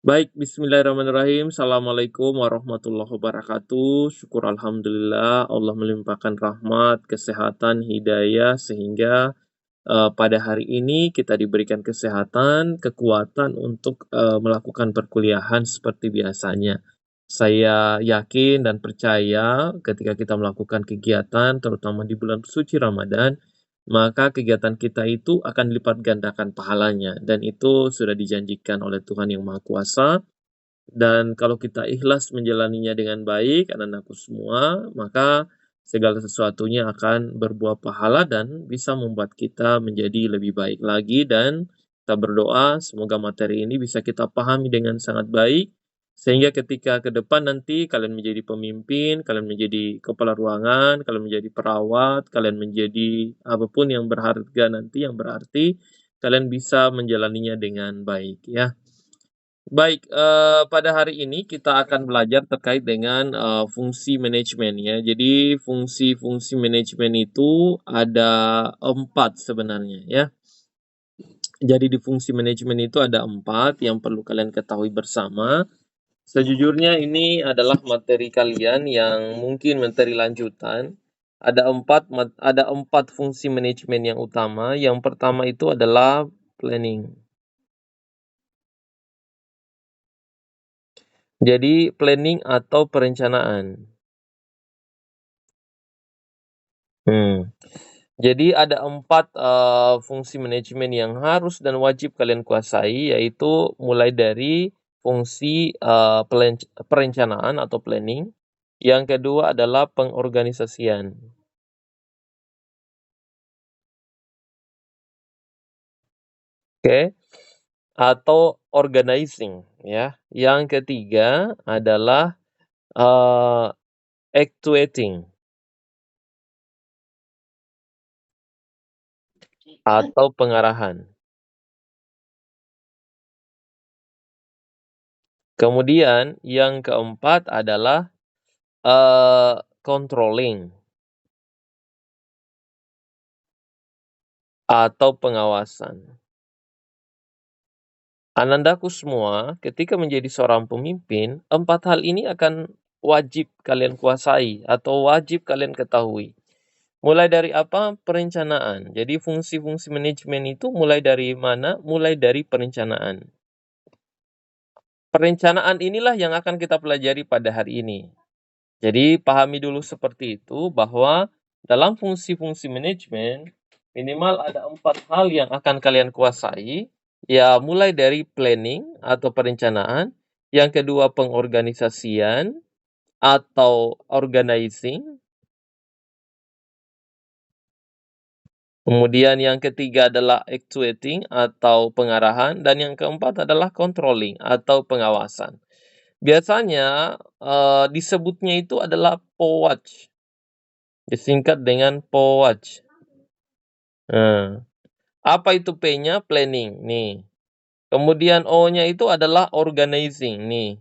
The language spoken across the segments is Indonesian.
Baik, bismillahirrahmanirrahim. Assalamualaikum warahmatullahi wabarakatuh. Syukur alhamdulillah Allah melimpahkan rahmat, kesehatan, hidayah sehingga pada hari ini kita diberikan kesehatan, kekuatan untuk melakukan perkuliahan seperti biasanya. Saya yakin dan percaya ketika kita melakukan kegiatan, terutama di bulan suci Ramadan, maka kegiatan kita itu akan dilipat gandakan pahalanya, dan itu sudah dijanjikan oleh Tuhan Yang Maha Kuasa. Dan kalau kita ikhlas menjalaninya dengan baik, anak-anakku semua, maka segala sesuatunya akan berbuah pahala dan bisa membuat kita menjadi lebih baik lagi. Dan kita berdoa semoga materi ini bisa kita pahami dengan sangat baik, sehingga ketika ke depan nanti kalian menjadi pemimpin, kalian menjadi kepala ruangan, kalian menjadi perawat, kalian menjadi apapun yang berharga nanti, yang berarti, kalian bisa menjalaninya dengan baik ya. Baik, pada hari ini kita akan belajar terkait dengan, fungsi manajemen ya. Jadi fungsi-fungsi manajemen itu ada 4 sebenarnya ya. Jadi di fungsi manajemen itu ada 4 yang perlu kalian ketahui bersama. Sejujurnya ini adalah materi kalian yang mungkin materi lanjutan. Ada 4 fungsi manajemen yang utama. Yang pertama itu adalah planning. Jadi planning atau perencanaan. Hmm. Jadi ada 4 fungsi manajemen yang harus dan wajib kalian kuasai, yaitu mulai dari fungsi, perencanaan atau planning, yang kedua adalah pengorganisasian, oke, atau organizing ya. Yang ketiga adalah, eee, actuating atau pengarahan. Kemudian yang keempat adalah, controlling atau pengawasan. Anandaku semua, ketika menjadi seorang pemimpin, 4 hal ini akan wajib kalian kuasai atau wajib kalian ketahui. Mulai dari apa? Perencanaan. Jadi fungsi-fungsi manajemen itu mulai dari mana? Mulai dari perencanaan. Perencanaan inilah yang akan kita pelajari pada hari ini. Jadi pahami dulu seperti itu bahwa dalam fungsi-fungsi manajemen minimal ada 4 hal yang akan kalian kuasai, ya mulai dari planning atau perencanaan, yang kedua pengorganisasian atau organizing, kemudian yang ketiga adalah actuating atau pengarahan, dan yang keempat adalah controlling atau pengawasan. Biasanya disebutnya itu adalah POWACH, disingkat dengan POWACH. Nah, apa itu P-nya? Planning, nih. Kemudian O-nya itu adalah organizing, nih.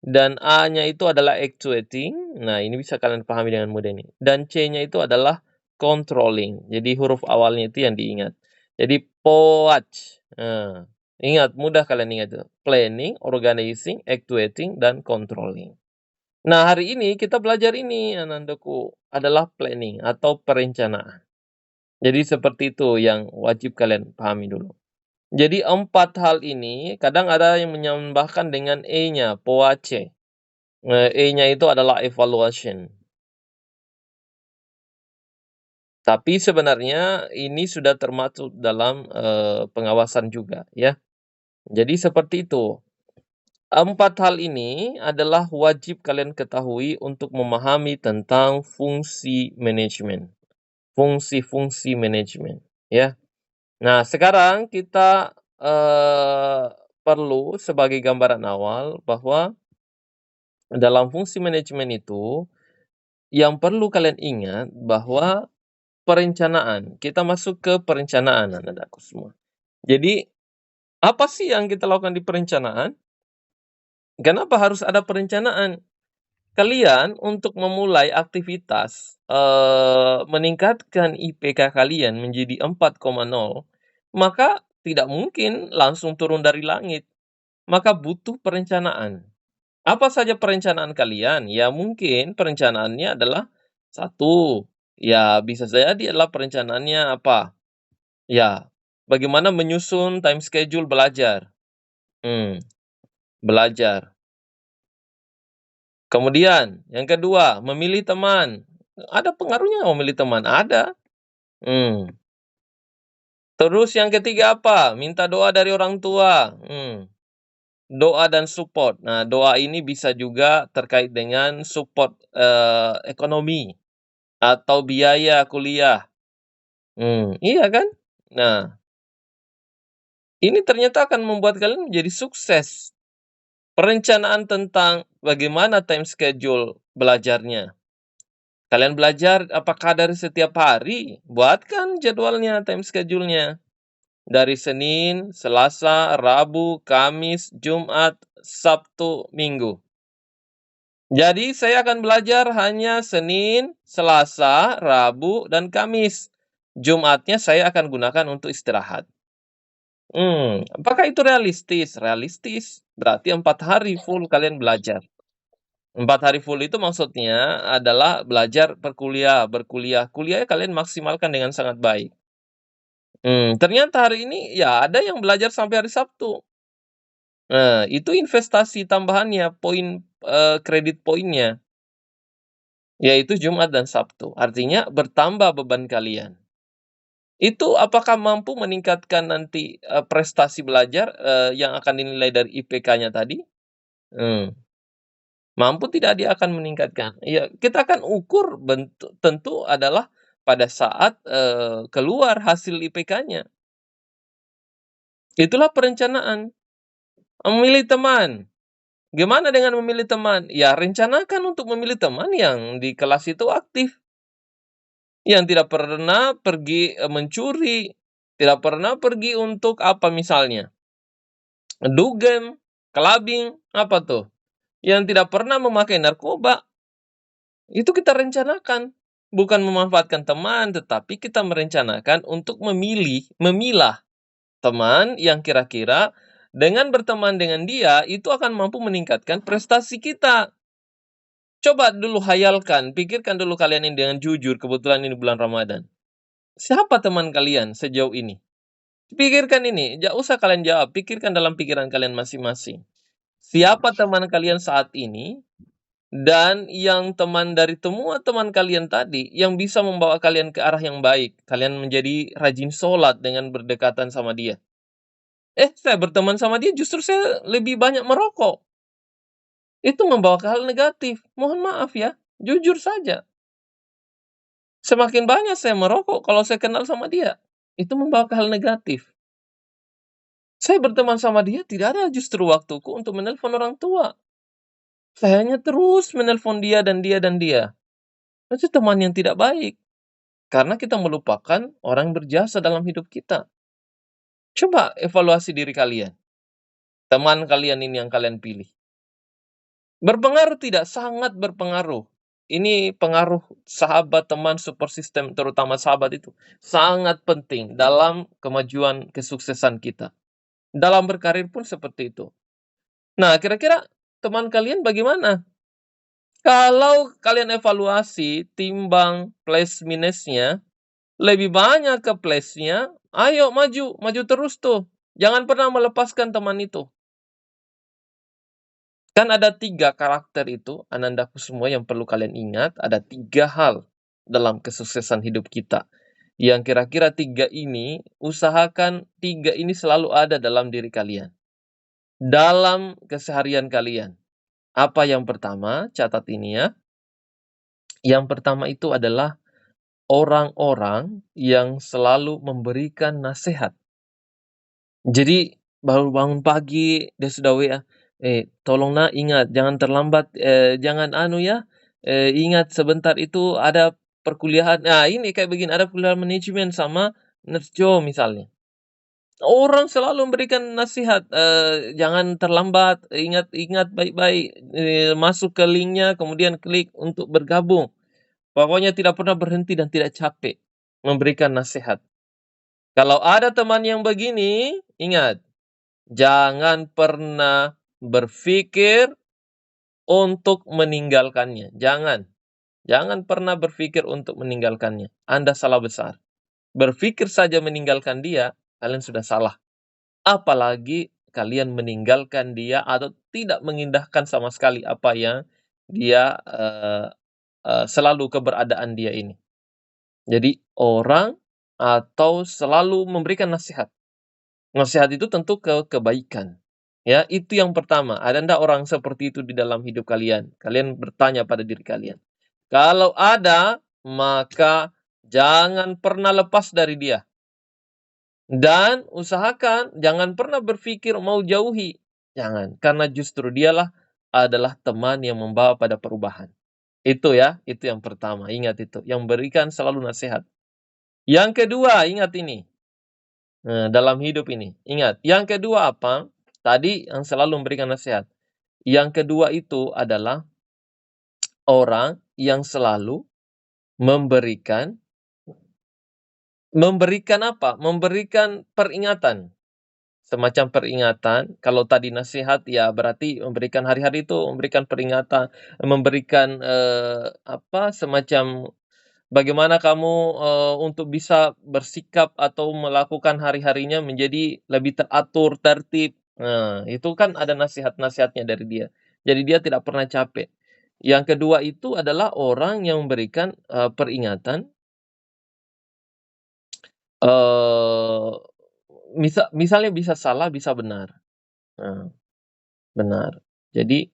Dan A-nya itu adalah actuating. Nah, ini bisa kalian pahami dengan mudah nih. Dan C-nya itu adalah controlling. Jadi huruf awalnya itu yang diingat. Jadi POWACH. Nah, ingat, mudah kalian ingat itu. Planning, organizing, actuating, dan controlling. Nah, hari ini kita belajar ini, Anandaku, adalah planning atau perencanaan. Jadi seperti itu yang wajib kalian pahami dulu. Jadi 4 hal ini kadang ada yang menambahkan dengan E-nya, POACE. E-nya itu adalah evaluation. Tapi sebenarnya ini sudah termasuk dalam pengawasan juga ya. Jadi seperti itu. 4 hal ini adalah wajib kalian ketahui untuk memahami tentang fungsi manajemen. Fungsi-fungsi manajemen ya. Nah, sekarang kita perlu sebagai gambaran awal bahwa dalam fungsi manajemen itu, yang perlu kalian ingat bahwa perencanaan, kita masuk ke perencanaan anak-anakku semua. Jadi, apa sih yang kita lakukan di perencanaan? Kenapa harus ada perencanaan? Kalian untuk memulai aktivitas, meningkatkan IPK kalian menjadi 4,0, maka tidak mungkin langsung turun dari langit. maka butuh perencanaan. Apa saja perencanaan kalian? Ya mungkin perencanaannya adalah satu, ya bisa jadi adalah perencanaannya apa? Ya, bagaimana menyusun time schedule belajar. Belajar. Kemudian yang kedua, memilih teman. Ada pengaruhnya nggak memilih teman? Ada. Hmm. Terus yang ketiga apa? Minta doa dari orang tua. Doa dan support. Nah, doa ini bisa juga terkait dengan support ekonomi atau biaya kuliah. Iya kan? Nah, ini ternyata akan membuat kalian menjadi sukses. Perencanaan tentang bagaimana time schedule belajarnya. Kalian belajar apakah dari setiap hari? Buatkan jadwalnya, time schedule-nya. Dari Senin, Selasa, Rabu, Kamis, Jumat, Sabtu, Minggu. Jadi saya akan belajar hanya Senin, Selasa, Rabu, dan Kamis. Jumatnya saya akan gunakan untuk istirahat. Apakah itu realistis? Realistis. Berarti 4 hari full kalian belajar. 4 hari full itu maksudnya adalah belajar berkuliah. Kuliahnya kalian maksimalkan dengan sangat baik. Ternyata hari ini ya ada yang belajar sampai hari Sabtu. Nah, itu investasi tambahannya, kredit poinnya, yaitu Jumat dan Sabtu. Artinya bertambah beban kalian. Itu apakah mampu meningkatkan nanti, prestasi belajar, yang akan dinilai dari IPK-nya tadi? Mampu tidak? Dia akan meningkatkan. Ya, kita akan ukur tentu adalah pada saat, keluar hasil IPK-nya. Itulah perencanaan. Memilih teman. Gimana dengan memilih teman? Ya, rencanakan untuk memilih teman yang di kelas itu aktif. Yang tidak pernah pergi, mencuri, tidak pernah pergi untuk apa misalnya, dugem, clubbing, apa tuh, yang tidak pernah memakai narkoba. Itu kita rencanakan. Bukan memanfaatkan teman, tetapi kita merencanakan untuk memilah teman yang kira-kira dengan berteman dengan dia, itu akan mampu meningkatkan prestasi kita. Coba dulu hayalkan, pikirkan dulu kalian ini dengan jujur, kebetulan ini bulan Ramadan. Siapa teman kalian sejauh ini? Pikirkan ini, nggak usah kalian jawab, pikirkan dalam pikiran kalian masing-masing. Siapa teman kalian saat ini, dan yang teman dari semua teman kalian tadi, yang bisa membawa kalian ke arah yang baik. Kalian menjadi rajin sholat dengan berdekatan sama dia. Saya berteman sama dia, justru saya lebih banyak merokok. Itu membawa ke hal negatif. Mohon maaf ya, jujur saja. Semakin banyak saya merokok kalau saya kenal sama dia. Itu membawa ke hal negatif. Saya berteman sama dia, tidak ada justru waktuku untuk menelpon orang tua. Saya hanya terus menelpon dia dan dia dan dia. Itu teman yang tidak baik. Karena kita melupakan orang yang berjasa dalam hidup kita. Coba evaluasi diri kalian. Teman kalian ini yang kalian pilih. Berpengaruh tidak? Sangat berpengaruh. Ini pengaruh sahabat, teman, support system, terutama sahabat itu sangat penting dalam kemajuan kesuksesan kita. Dalam berkarir pun seperti itu. Nah, kira-kira teman kalian bagaimana? Kalau kalian evaluasi, timbang plus minusnya, lebih banyak ke plus-nya, ayo maju terus tuh. Jangan pernah melepaskan teman itu. Kan ada 3 karakter itu, anandaku semua yang perlu kalian ingat, ada 3 hal dalam kesuksesan hidup kita. Yang kira-kira 3 ini, usahakan 3 ini selalu ada dalam diri kalian. Dalam keseharian kalian. Apa yang pertama? Catat ini ya. Yang pertama itu adalah orang-orang yang selalu memberikan nasihat. Jadi baru bangun pagi dia sudah WA, tolong nak ingat jangan terlambat, jangan ingat sebentar itu ada perkuliahan." Nah ini kayak begini, ada kuliah manajemen sama Nurse Jo misalnya. Orang selalu memberikan nasihat, "Jangan terlambat, ingat baik-baik, masuk ke link-nya kemudian klik untuk bergabung." Pokoknya tidak pernah berhenti dan tidak capek memberikan nasihat. Kalau ada teman yang begini, ingat, jangan pernah berpikir untuk meninggalkannya. Jangan pernah berpikir untuk meninggalkannya. Anda salah besar. Berpikir saja meninggalkan dia, kalian sudah salah. Apalagi kalian meninggalkan dia atau tidak mengindahkan sama sekali apa yang dia selalu keberadaan dia ini. Jadi orang atau selalu memberikan nasihat. Nasihat itu tentu kebaikan. Ya, itu yang pertama. Ada ndak orang seperti itu di dalam hidup kalian? Kalian bertanya pada diri kalian. Kalau ada, maka jangan pernah lepas dari dia. Dan usahakan jangan pernah berpikir mau jauhi. Jangan, karena justru dialah adalah teman yang membawa pada perubahan. Itu ya, itu yang pertama. Ingat itu, yang berikan selalu nasihat. Yang kedua, ingat ini. Dalam hidup ini, ingat. Yang kedua apa? Tadi yang selalu memberikan nasihat. Yang kedua itu adalah orang yang selalu memberikan apa? Memberikan peringatan. Semacam peringatan, kalau tadi nasihat ya berarti memberikan hari-hari itu memberikan peringatan, memberikan, semacam bagaimana kamu, untuk bisa bersikap atau melakukan hari-harinya menjadi lebih teratur, tertib. Nah, itu kan ada nasihat-nasihatnya dari dia. Jadi dia tidak pernah capek. Yang kedua itu adalah orang yang memberikan, peringatan, eee, misalnya bisa salah, bisa benar. Nah, benar. Jadi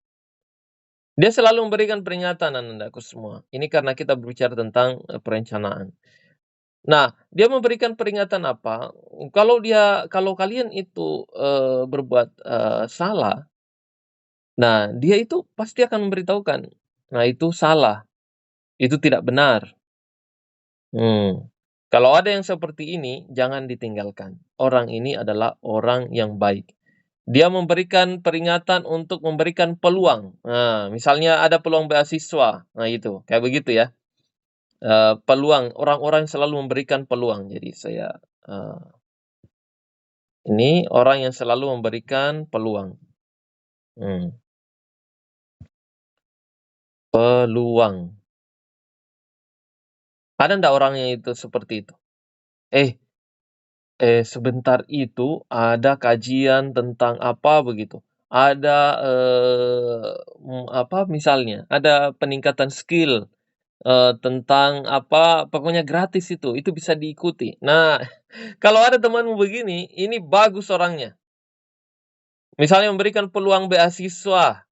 dia selalu memberikan peringatan anak-anakku semua. Ini karena kita berbicara tentang, perencanaan. Nah, dia memberikan peringatan apa, kalau kalian itu, berbuat, salah, nah dia itu pasti akan memberitahukan, "Nah itu salah, itu tidak benar." Kalau ada yang seperti ini, jangan ditinggalkan. Orang ini adalah orang yang baik. Dia memberikan peringatan untuk memberikan peluang. Nah, misalnya ada peluang beasiswa, nah itu, kayak begitu ya. Peluang, orang-orang selalu memberikan peluang. Jadi eee, ini orang yang selalu memberikan peluang. Peluang. Ada ndak orang yang itu seperti itu? Eh sebentar itu ada kajian tentang apa begitu, ada, misalnya, ada peningkatan skill, tentang apa, pokoknya gratis itu bisa diikuti. Nah, kalau ada temanmu begini, ini bagus orangnya. Misalnya memberikan peluang beasiswa.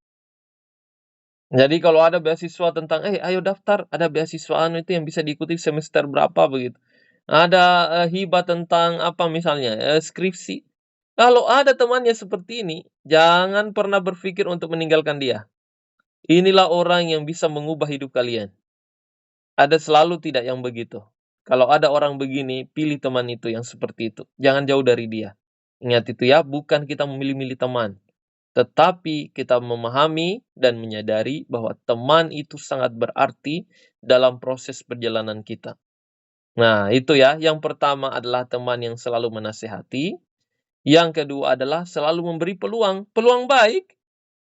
Jadi kalau ada beasiswa tentang, ayo daftar, ada beasiswa itu yang bisa diikuti semester berapa begitu. Ada, hibah tentang apa misalnya, skripsi. Kalau ada temannya seperti ini, jangan pernah berpikir untuk meninggalkan dia. Inilah orang yang bisa mengubah hidup kalian. Ada selalu tidak yang begitu. Kalau ada orang begini, pilih teman itu yang seperti itu. Jangan jauh dari dia. Ingat itu ya, bukan kita memilih-milih teman. Tetapi kita memahami dan menyadari bahwa teman itu sangat berarti dalam proses perjalanan kita. Nah, itu ya. Yang pertama adalah teman yang selalu menasehati. Yang kedua adalah selalu memberi peluang, peluang baik.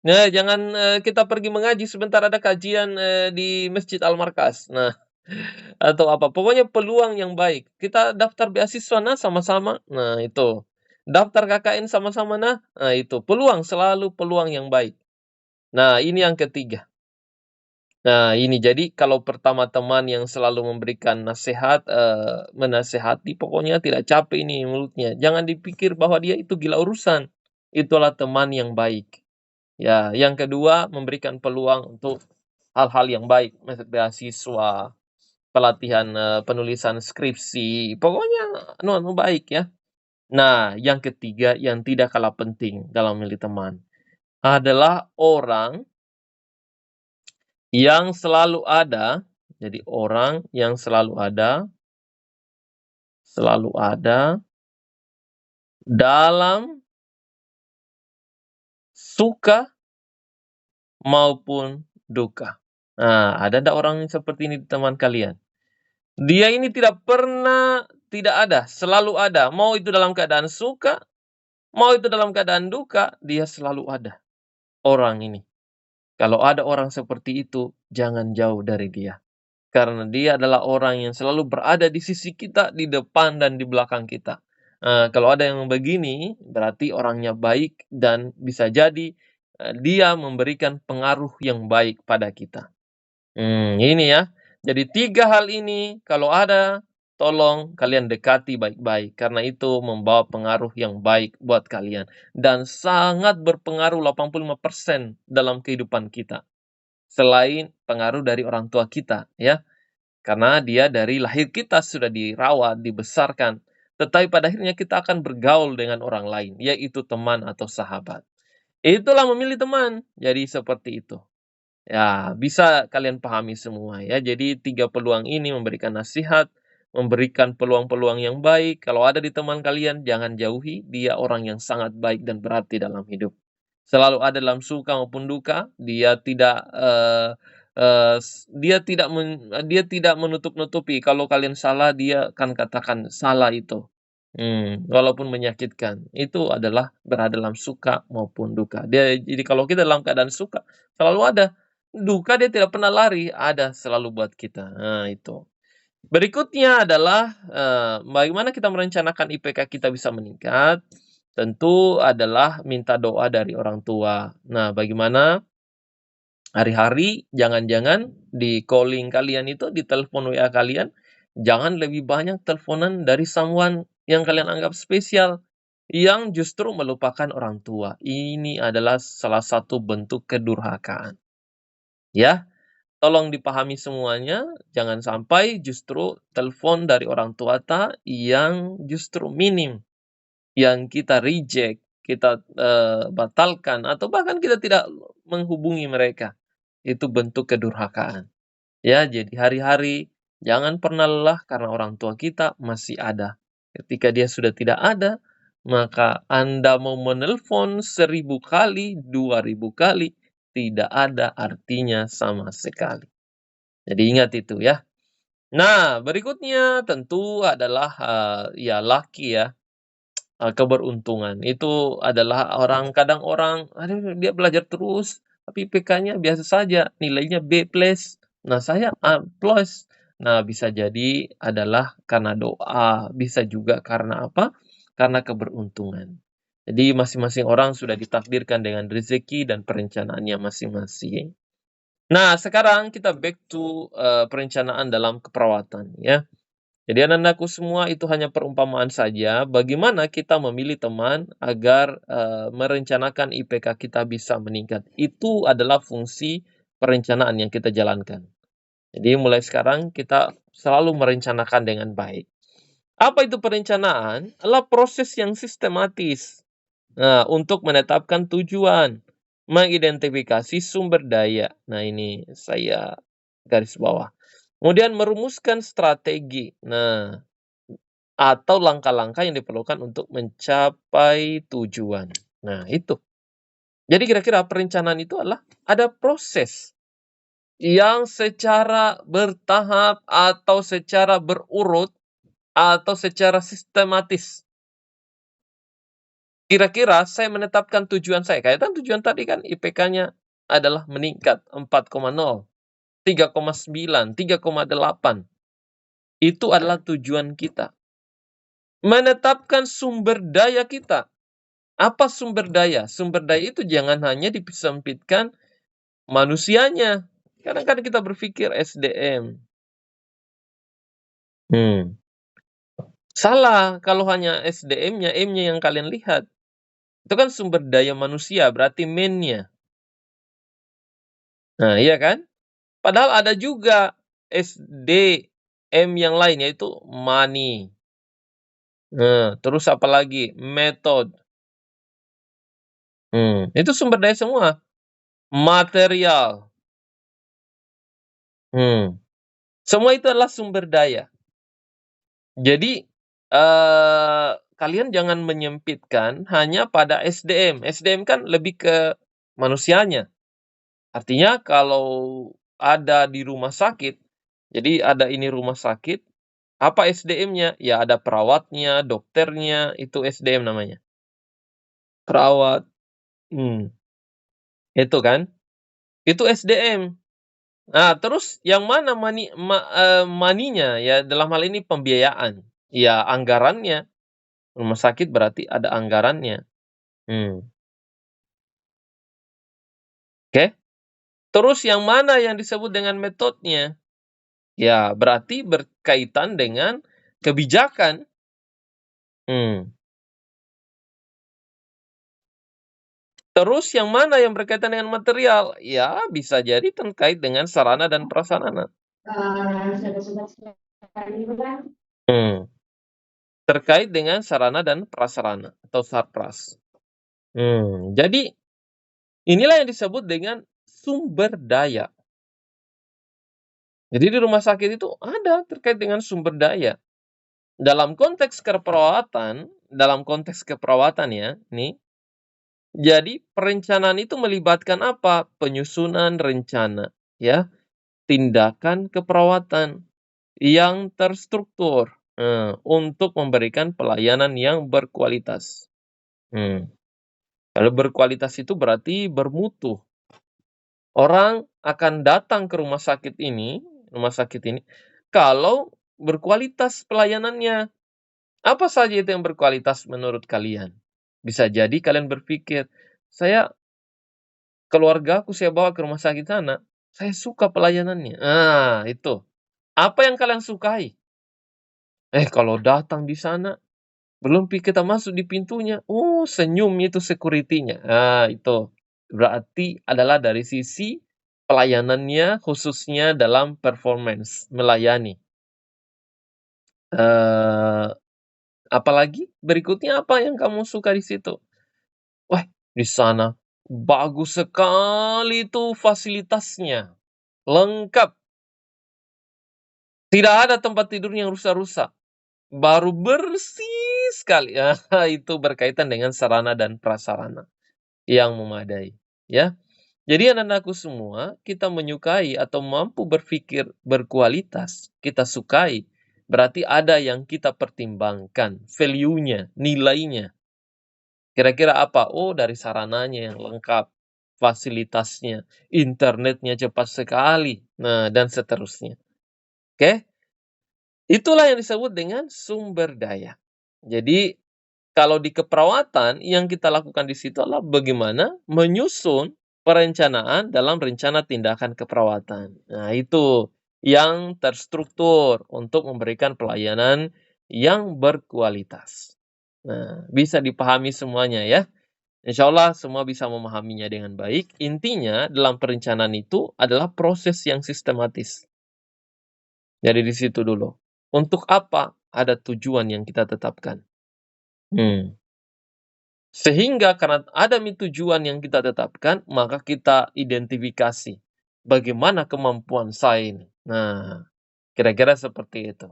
Nah, jangan, kita pergi mengaji sebentar ada kajian, di Masjid Al-Markas. Nah, atau apa, pokoknya peluang yang baik. Kita daftar beasiswa nah sama-sama, nah itu. Daftar KKN sama-sama nah itu. Peluang, selalu peluang yang baik. Nah, ini yang ketiga. Nah, ini jadi kalau pertama teman yang selalu memberikan nasihat, menasehati, pokoknya tidak capek ini mulutnya. Jangan dipikir bahwa dia itu gila urusan. Itulah teman yang baik. Ya, yang kedua memberikan peluang untuk hal-hal yang baik, beasiswa, pelatihan, penulisan skripsi, pokoknya baik ya. Nah, yang ketiga yang tidak kalah penting dalam memilih teman, adalah orang yang selalu ada, jadi orang yang selalu ada dalam suka maupun duka. Nah, ada ndak orang seperti ini di teman kalian? Dia ini tidak pernah tidak ada, selalu ada. Mau itu dalam keadaan suka, Mau itu dalam keadaan duka, dia selalu ada, orang ini. Kalau ada orang seperti itu, jangan jauh dari dia. Karena dia adalah orang yang selalu berada di sisi kita, di depan dan di belakang kita. Kalau ada yang begini, berarti orangnya baik dan bisa jadi, dia memberikan pengaruh yang baik pada kita. Ini ya. Jadi 3 hal ini kalau ada, tolong kalian dekati baik-baik, karena itu membawa pengaruh yang baik buat kalian dan sangat berpengaruh 85% dalam kehidupan kita. Selain pengaruh dari orang tua kita ya, karena dia dari lahir kita sudah dirawat, dibesarkan, tetapi pada akhirnya kita akan bergaul dengan orang lain, yaitu teman atau sahabat. Itulah memilih teman, jadi seperti itu. Ya, bisa kalian pahami semua ya. Jadi 3 peluang ini memberikan nasihat, memberikan peluang-peluang yang baik. Kalau ada di teman kalian, jangan jauhi. Dia orang yang sangat baik dan berarti dalam hidup. Selalu ada dalam suka maupun duka. Dia tidak dia tidak menutup-nutupi. Kalau kalian salah, dia akan katakan salah itu. Walaupun menyakitkan. Itu adalah berada dalam suka maupun duka. Jadi kalau kita dalam keadaan suka, selalu ada. Duka dia tidak pernah lari, ada selalu buat kita. Nah, itu. Berikutnya adalah, bagaimana kita merencanakan IPK kita bisa meningkat, tentu adalah minta doa dari orang tua. Nah, bagaimana hari-hari jangan-jangan di calling kalian itu, di telepon WA kalian, jangan lebih banyak teleponan dari someone yang kalian anggap spesial, yang justru melupakan orang tua. Ini adalah salah satu bentuk kedurhakaan. Ya, tolong dipahami semuanya, jangan sampai justru telepon dari orang tua yang justru minim, yang kita reject, kita batalkan, atau bahkan kita tidak menghubungi mereka. Itu bentuk kedurhakaan. Ya, jadi hari-hari jangan pernah lelah karena orang tua kita masih ada. Ketika dia sudah tidak ada, maka Anda mau menelpon 1000 kali, 2000 kali, tidak ada artinya sama sekali. Jadi ingat itu ya. Nah, berikutnya tentu adalah, ya laki ya, keberuntungan. Itu adalah kadang orang, aduh dia belajar terus, tapi IPK-nya biasa saja, nilainya B+. Nah, saya A+. Nah, bisa jadi adalah karena doa, bisa juga karena apa? Karena keberuntungan. Jadi masing-masing orang sudah ditakdirkan dengan rezeki dan perencanaannya masing-masing. Nah, sekarang kita back to, perencanaan dalam keperawatan ya. Jadi anak-anakku semua itu hanya perumpamaan saja, bagaimana kita memilih teman agar, merencanakan IPK kita bisa meningkat. Itu adalah fungsi perencanaan yang kita jalankan. Jadi mulai sekarang kita selalu merencanakan dengan baik. Apa itu perencanaan? Adalah proses yang sistematis. Nah, untuk menetapkan tujuan, mengidentifikasi sumber daya. Nah, ini saya garis bawah. Kemudian merumuskan strategi. Nah, atau langkah-langkah yang diperlukan untuk mencapai tujuan. Nah, itu. Jadi kira-kira perencanaan itu adalah ada proses yang secara bertahap atau secara berurut atau secara sistematis. Kira-kira saya menetapkan tujuan saya, kaitan tujuan tadi kan IPK-nya adalah meningkat 4,0, 3,9, 3,8. Itu adalah tujuan kita. Menetapkan sumber daya kita. Apa sumber daya? Sumber daya itu jangan hanya disempitkan manusianya. Kadang-kadang kita berpikir SDM. Salah kalau hanya SDM-nya, M-nya yang kalian lihat. Itu kan sumber daya manusia, berarti man-nya. Nah, iya kan? Padahal ada juga SDM yang lain, yaitu money. Terus apa lagi? Method. Itu sumber daya semua. Material. Semua itu adalah sumber daya. Jadi, kalian jangan menyempitkan hanya pada SDM. SDM kan lebih ke manusianya. Artinya kalau ada di rumah sakit, jadi ada ini rumah sakit, apa SDM-nya? Ya ada perawatnya, dokternya, itu SDM namanya. perawat. Itu kan. Itu SDM. Nah, terus yang mana maninya ya, dalam hal ini pembiayaan. Ya, anggarannya. Rumah sakit berarti ada anggarannya. Oke. Terus yang mana yang disebut dengan metodenya? Ya, berarti berkaitan dengan kebijakan. Terus yang mana yang berkaitan dengan material? Ya, bisa jadi terkait dengan sarana dan prasarana. Terkait dengan sarana dan prasarana atau sarpras. Jadi inilah yang disebut dengan sumber daya. Jadi di rumah sakit itu ada terkait dengan sumber daya. Dalam konteks keperawatan ya, nih. Jadi perencanaan itu melibatkan apa? Penyusunan rencana, ya, tindakan keperawatan yang terstruktur untuk memberikan pelayanan yang berkualitas. Kalau berkualitas itu berarti bermutu. Orang akan datang ke rumah sakit ini kalau berkualitas pelayanannya. Apa saja itu yang berkualitas menurut kalian? Bisa jadi kalian berpikir, keluarga aku saya bawa ke rumah sakit sana, saya suka pelayanannya. Itu. Apa yang kalian sukai? Kalau datang di sana, belum kita masuk di pintunya, senyum itu security-nya. Itu. Berarti adalah dari sisi pelayanannya, khususnya dalam performance, melayani. Apalagi berikutnya apa yang kamu suka di situ? Wah, di sana bagus sekali tuh fasilitasnya. Lengkap. Tidak ada tempat tidur yang rusak-rusak. Baru bersih sekali. Itu berkaitan dengan sarana dan prasarana yang memadai. Ya. Jadi anak-anakku semua, kita menyukai atau mampu berpikir berkualitas, kita sukai. Berarti ada yang kita pertimbangkan, value-nya, nilainya. Kira-kira apa? Dari sarananya yang lengkap, fasilitasnya, internetnya cepat sekali, dan seterusnya. Oke? Itulah yang disebut dengan sumber daya. Jadi, kalau di keperawatan, yang kita lakukan di situ adalah bagaimana menyusun perencanaan dalam rencana tindakan keperawatan. Nah, itu yang terstruktur untuk memberikan pelayanan yang berkualitas. Nah, bisa dipahami semuanya ya. Insya Allah semua bisa memahaminya dengan baik. Intinya dalam perencanaan itu adalah proses yang sistematis. Jadi di situ dulu. Untuk apa? Ada tujuan yang kita tetapkan. Sehingga karena ada tujuan yang kita tetapkan, maka kita identifikasi bagaimana kemampuan saya ini. Nah, kira-kira seperti itu.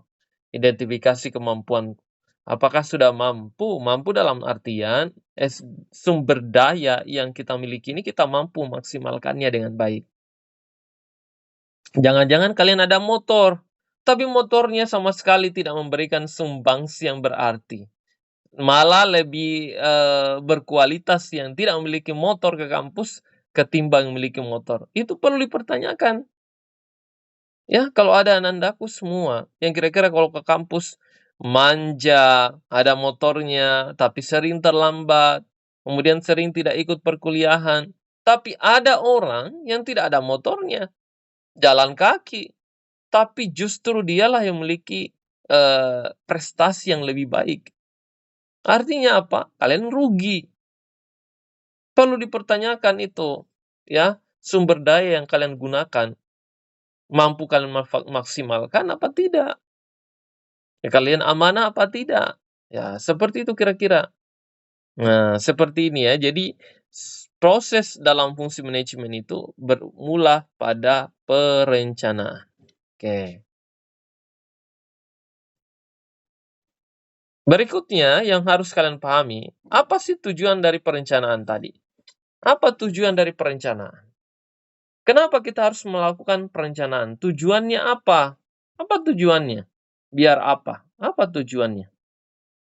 Identifikasi kemampuan. Apakah sudah mampu? Mampu dalam artian sumber daya yang kita miliki ini kita mampu maksimalkannya dengan baik. Jangan-jangan kalian ada motor, tapi motornya sama sekali tidak memberikan sumbangsi yang berarti. Malah lebih berkualitas yang tidak memiliki motor ke kampus ketimbang memiliki motor. Itu perlu dipertanyakan. Ya, kalau ada anandaku semua yang kira-kira kalau ke kampus manja, ada motornya, tapi sering terlambat, kemudian sering tidak ikut perkuliahan. Tapi ada orang yang tidak ada motornya, jalan kaki, tapi justru dialah yang memiliki prestasi yang lebih baik. Artinya apa? Kalian rugi. Perlu dipertanyakan itu, ya, sumber daya yang kalian gunakan, mampu kalian maksimalkan apa tidak? Ya, kalian amanah apa tidak? Ya, seperti itu kira-kira. Nah, seperti ini ya. Jadi, proses dalam fungsi manajemen itu bermula pada perencanaan. Oke. Berikutnya yang harus kalian pahami, apa sih tujuan dari perencanaan tadi? Apa tujuan dari perencanaan? Kenapa kita harus melakukan perencanaan? Tujuannya apa? Apa tujuannya? Biar apa? Apa tujuannya?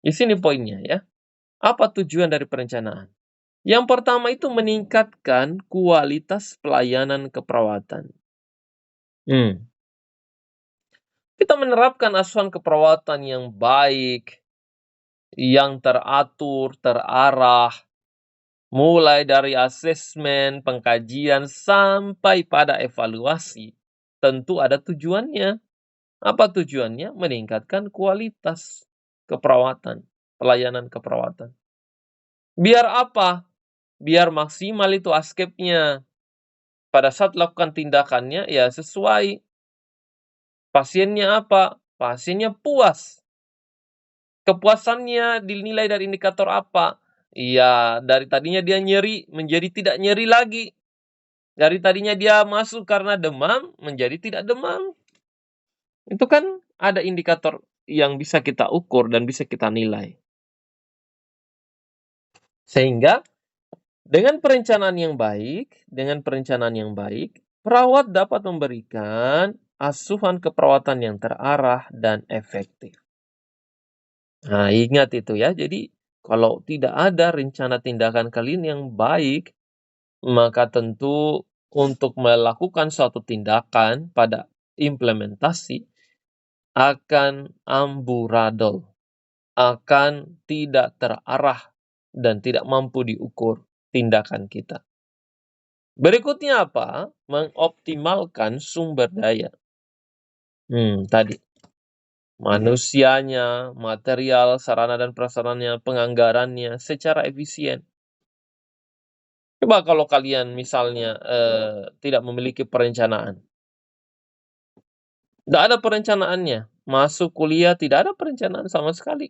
Di sini poinnya ya. Apa tujuan dari perencanaan? Yang pertama itu meningkatkan kualitas pelayanan keperawatan. Kita menerapkan asuhan keperawatan yang baik, yang teratur, terarah, mulai dari asesmen, pengkajian, sampai pada evaluasi. Tentu ada tujuannya. Apa tujuannya? Meningkatkan kualitas keperawatan, pelayanan keperawatan. Biar apa? Biar maksimal itu askepnya. Pada saat lakukan tindakannya, ya sesuai. Pasiennya apa? Pasiennya puas. Kepuasannya dinilai dari indikator apa? Iya, dari tadinya dia nyeri menjadi tidak nyeri lagi. Dari tadinya dia masuk karena demam menjadi tidak demam. Itu kan ada indikator yang bisa kita ukur dan bisa kita nilai. Sehingga dengan perencanaan yang baik, perawat dapat memberikan asuhan keperawatan yang terarah dan efektif. Nah, ingat itu ya. Jadi, kalau tidak ada rencana tindakan kalian yang baik, maka tentu untuk melakukan suatu tindakan pada implementasi akan amburadul, akan tidak terarah dan tidak mampu diukur tindakan kita. Berikutnya apa? Mengoptimalkan sumber daya. Tadi. Manusianya, material, sarana dan prasarananya, penganggarannya secara efisien. Coba kalau kalian misalnya tidak memiliki perencanaan. Tidak ada perencanaannya. Masuk kuliah tidak ada perencanaan sama sekali.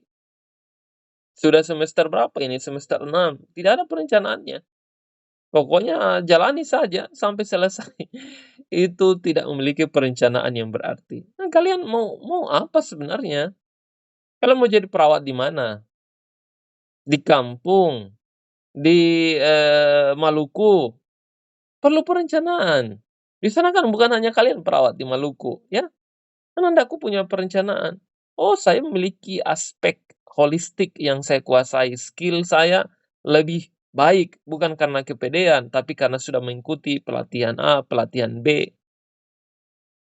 Sudah semester berapa ini? Semester 6. Tidak ada perencanaannya. Pokoknya jalani saja sampai selesai. Itu tidak memiliki perencanaan yang berarti. Nah, kalian mau apa sebenarnya? Kalian mau jadi perawat di mana? Di kampung, di Maluku. Perlu perencanaan. Di sana kan bukan hanya kalian perawat di Maluku, ya. Kan Andaku punya perencanaan. Oh, saya memiliki aspek holistik yang saya kuasai. Skill saya lebih baik, bukan karena kepedean, tapi karena sudah mengikuti pelatihan A, pelatihan B.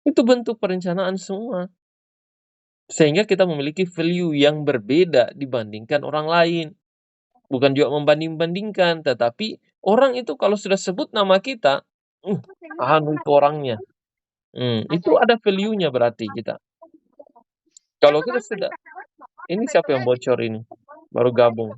Itu bentuk perencanaan semua. Sehingga kita memiliki value yang berbeda dibandingkan orang lain. Bukan juga membanding-bandingkan, tetapi orang itu kalau sudah sebut nama kita, itu orangnya. Itu ada value-nya berarti kita. Kalau kita sudah, ini siapa yang bocor ini? Baru gabung.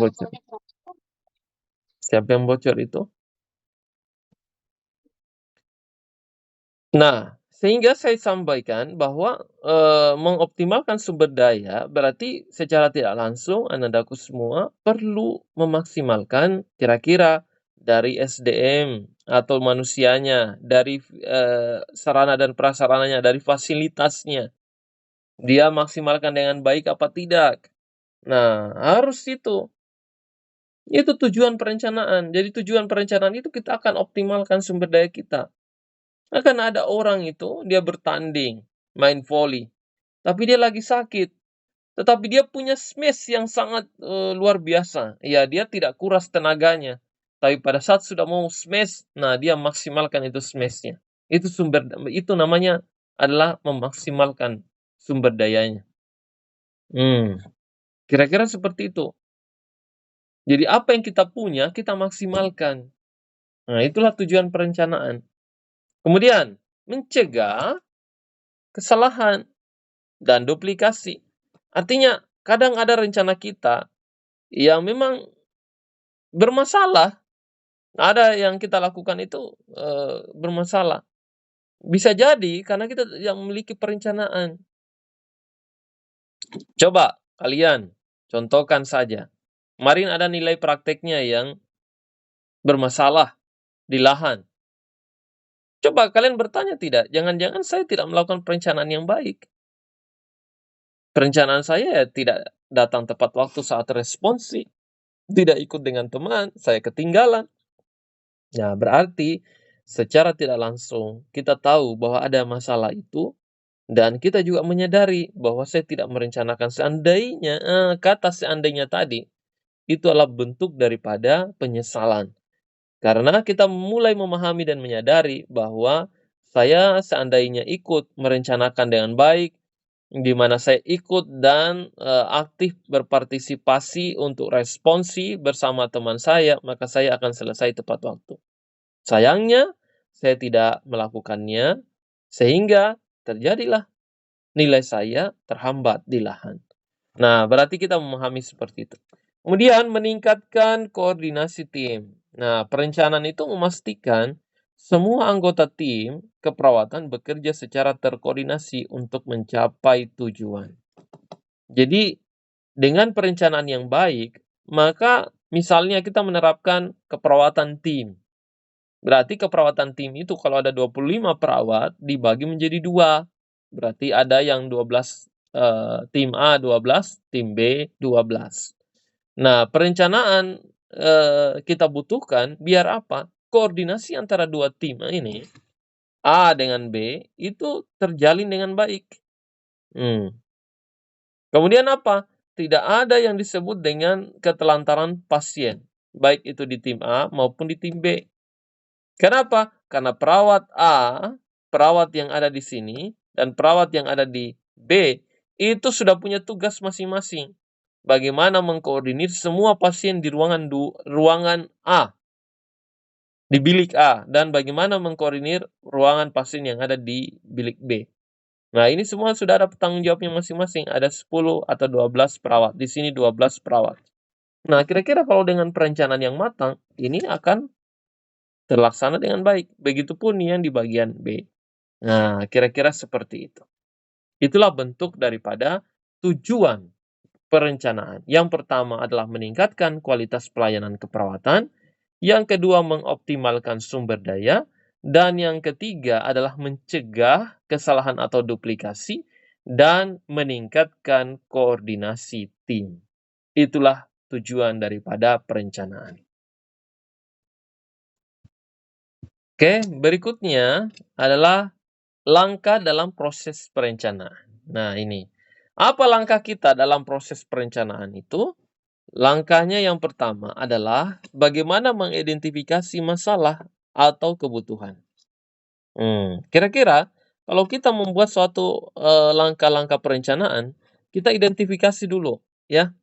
Bocor. Siapa yang bocor itu? Nah, sehingga saya sampaikan bahwa mengoptimalkan sumber daya berarti secara tidak langsung Anandaku semua perlu memaksimalkan kira-kira dari SDM atau manusianya, dari sarana dan prasarananya, dari fasilitasnya. Dia maksimalkan dengan baik apa tidak? Nah, harus itu. Itu tujuan perencanaan. Jadi tujuan perencanaan itu kita akan optimalkan sumber daya kita. Akan ada orang itu, dia bertanding, main volley. Tapi dia lagi sakit. Tetapi dia punya smash yang sangat luar biasa. Ya, dia tidak kuras tenaganya. Tapi pada saat sudah mau smash, nah dia maksimalkan itu smashnya. Itu namanya adalah memaksimalkan sumber dayanya. Kira-kira seperti itu. Jadi apa yang kita punya, kita maksimalkan. Nah, itulah tujuan perencanaan. Kemudian, mencegah kesalahan dan duplikasi. Artinya, kadang ada rencana kita yang memang bermasalah. Ada yang kita lakukan itu bermasalah. Bisa jadi karena kita yang memiliki perencanaan. Coba kalian contohkan saja. Kemarin ada nilai prakteknya yang bermasalah di lahan. Coba kalian bertanya tidak, jangan-jangan saya tidak melakukan perencanaan yang baik. Perencanaan saya tidak datang tepat waktu saat responsi, tidak ikut dengan teman, saya ketinggalan. Nah, berarti secara tidak langsung kita tahu bahwa ada masalah itu, dan kita juga menyadari bahwa saya tidak merencanakan seandainya, kata seandainya tadi, itu adalah bentuk daripada penyesalan. Karena kita mulai memahami dan menyadari bahwa saya seandainya ikut merencanakan dengan baik, di mana saya ikut dan, aktif berpartisipasi untuk responsi bersama teman saya, maka saya akan selesai tepat waktu. Sayangnya, saya tidak melakukannya, sehingga terjadilah nilai saya terhambat di lahan. Nah, berarti kita memahami seperti itu. Kemudian meningkatkan koordinasi tim. Nah, perencanaan itu memastikan semua anggota tim keperawatan bekerja secara terkoordinasi untuk mencapai tujuan. Jadi, dengan perencanaan yang baik, maka misalnya kita menerapkan keperawatan tim. Berarti keperawatan tim itu kalau ada 25 perawat dibagi menjadi 2. Berarti ada yang 12, tim A 12, tim B 12. Nah, perencanaan, kita butuhkan biar apa? Koordinasi antara 2 tim ini, A dengan B, itu terjalin dengan baik. Kemudian apa? Tidak ada yang disebut dengan ketelantaran pasien, baik itu di tim A maupun di tim B. Kenapa? Karena perawat A, perawat yang ada di sini, dan perawat yang ada di B, itu sudah punya tugas masing-masing. Bagaimana mengkoordinir semua pasien di ruangan A, di bilik A, dan bagaimana mengkoordinir ruangan pasien yang ada di bilik B. Nah, ini semua sudah ada tanggung jawabnya masing-masing. Ada 10 atau 12 perawat. Di sini 12 perawat. Nah, kira-kira kalau dengan perencanaan yang matang, ini akan terlaksana dengan baik. Begitupun yang di bagian B. Nah, kira-kira seperti itu. Itulah bentuk daripada tujuan perencanaan. Yang pertama adalah meningkatkan kualitas pelayanan keperawatan. Yang kedua, mengoptimalkan sumber daya. Dan yang ketiga adalah mencegah kesalahan atau duplikasi dan meningkatkan koordinasi tim. Itulah tujuan daripada perencanaan. Oke, berikutnya adalah langkah dalam proses perencanaan. Nah, ini. Apa langkah kita dalam proses perencanaan itu? Langkahnya yang pertama adalah bagaimana mengidentifikasi masalah atau kebutuhan. Kira-kira kalau kita membuat suatu langkah-langkah perencanaan, kita identifikasi dulu, ya.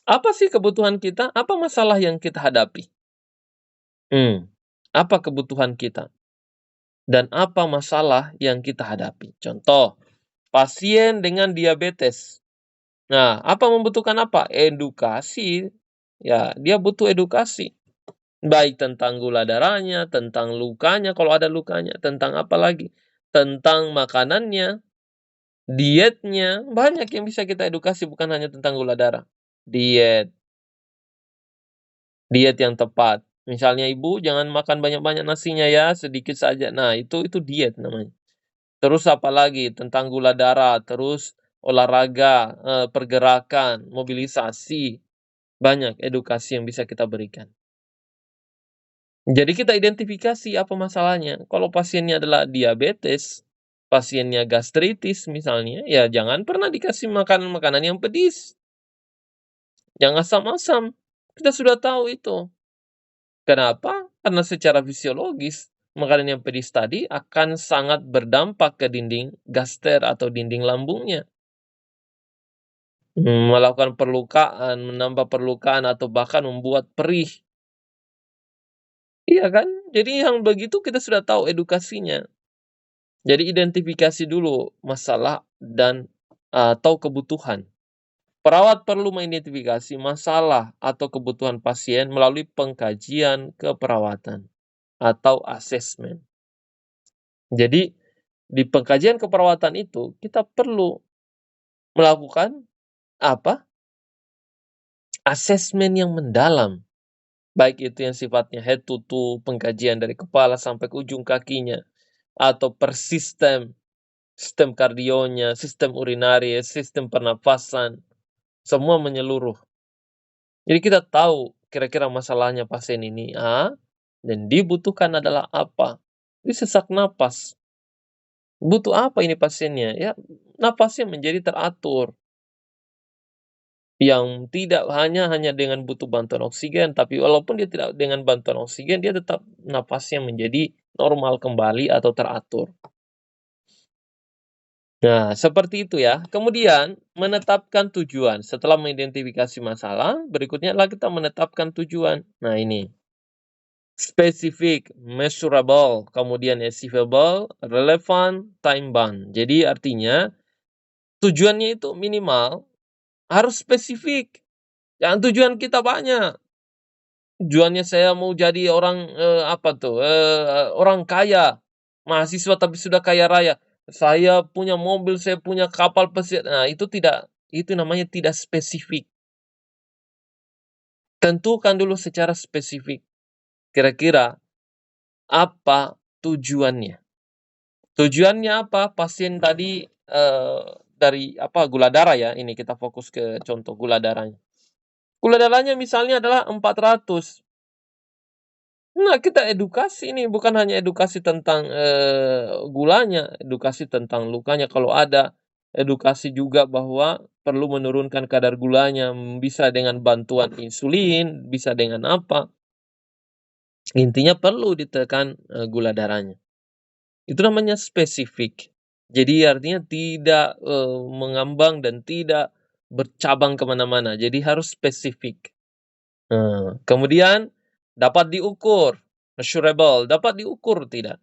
Apa sih kebutuhan kita? Apa masalah yang kita hadapi? Apa kebutuhan kita? Dan apa masalah yang kita hadapi? Contoh, pasien dengan diabetes. Nah, apa membutuhkan apa? Edukasi. Ya, dia butuh edukasi. Baik tentang gula darahnya, tentang lukanya kalau ada lukanya, tentang apa lagi? Tentang makanannya, dietnya, banyak yang bisa kita edukasi bukan hanya tentang gula darah. Diet yang tepat. Misalnya ibu jangan makan banyak-banyak nasinya ya, sedikit saja. Nah, itu diet namanya. Terus apa lagi? Tentang gula darah, terus olahraga, pergerakan, mobilisasi. Banyak edukasi yang bisa kita berikan. Jadi kita identifikasi apa masalahnya. Kalau pasiennya adalah diabetes, pasiennya gastritis misalnya, ya jangan pernah dikasih makanan-makanan yang pedis. Yang asam-asam. Kita sudah tahu itu. Kenapa? Karena secara fisiologis, makanan yang pedis tadi akan sangat berdampak ke dinding gaster atau dinding lambungnya. Melakukan perlukaan, menambah perlukaan, atau bahkan membuat perih. Iya kan? Jadi yang begitu kita sudah tahu edukasinya. Jadi identifikasi dulu masalah dan atau kebutuhan. Perawat perlu mengidentifikasi masalah atau kebutuhan pasien melalui pengkajian keperawatan atau asesmen. Jadi di pengkajian keperawatan itu kita perlu melakukan apa? Asesmen yang mendalam. Baik itu yang sifatnya head to toe, pengkajian dari kepala sampai ke ujung kakinya, atau per sistem kardionya, sistem urinaria, sistem pernafasan, semua menyeluruh. Jadi kita tahu kira-kira masalahnya pasien ini dan dibutuhkan adalah apa. Dia sesak napas. Butuh apa ini pasiennya? Ya, napasnya menjadi teratur. Yang tidak hanya dengan butuh bantuan oksigen, tapi walaupun dia tidak dengan bantuan oksigen, dia tetap napasnya menjadi normal kembali atau teratur. Nah, seperti itu ya. Kemudian, menetapkan tujuan. Setelah mengidentifikasi masalah, berikutnya adalah kita menetapkan tujuan. Nah, ini. Specific, measurable, kemudian achievable, relevant, time bound. Jadi artinya, tujuannya itu minimal, harus spesifik. Jangan tujuan kita banyak. Tujuannya saya mau jadi orang, orang kaya, mahasiswa tapi sudah kaya raya. Saya punya mobil, saya punya kapal pesiar. Nah, itu namanya tidak spesifik. Tentukan dulu secara spesifik. Kira-kira apa tujuannya? Tujuannya apa? Pasien tadi dari gula darah ya. Ini kita fokus ke contoh gula darahnya. Gula darahnya misalnya adalah 400. Nah, kita edukasi nih, bukan hanya edukasi tentang, gulanya, edukasi tentang lukanya kalau ada, edukasi juga bahwa perlu menurunkan kadar gulanya, bisa dengan bantuan insulin, bisa dengan apa. Intinya perlu ditekan, gula darahnya. Itu namanya spesifik. Jadi artinya tidak, mengambang dan tidak bercabang ke mana-mana, jadi harus spesifik. Kemudian dapat diukur, measurable, dapat diukur tidak?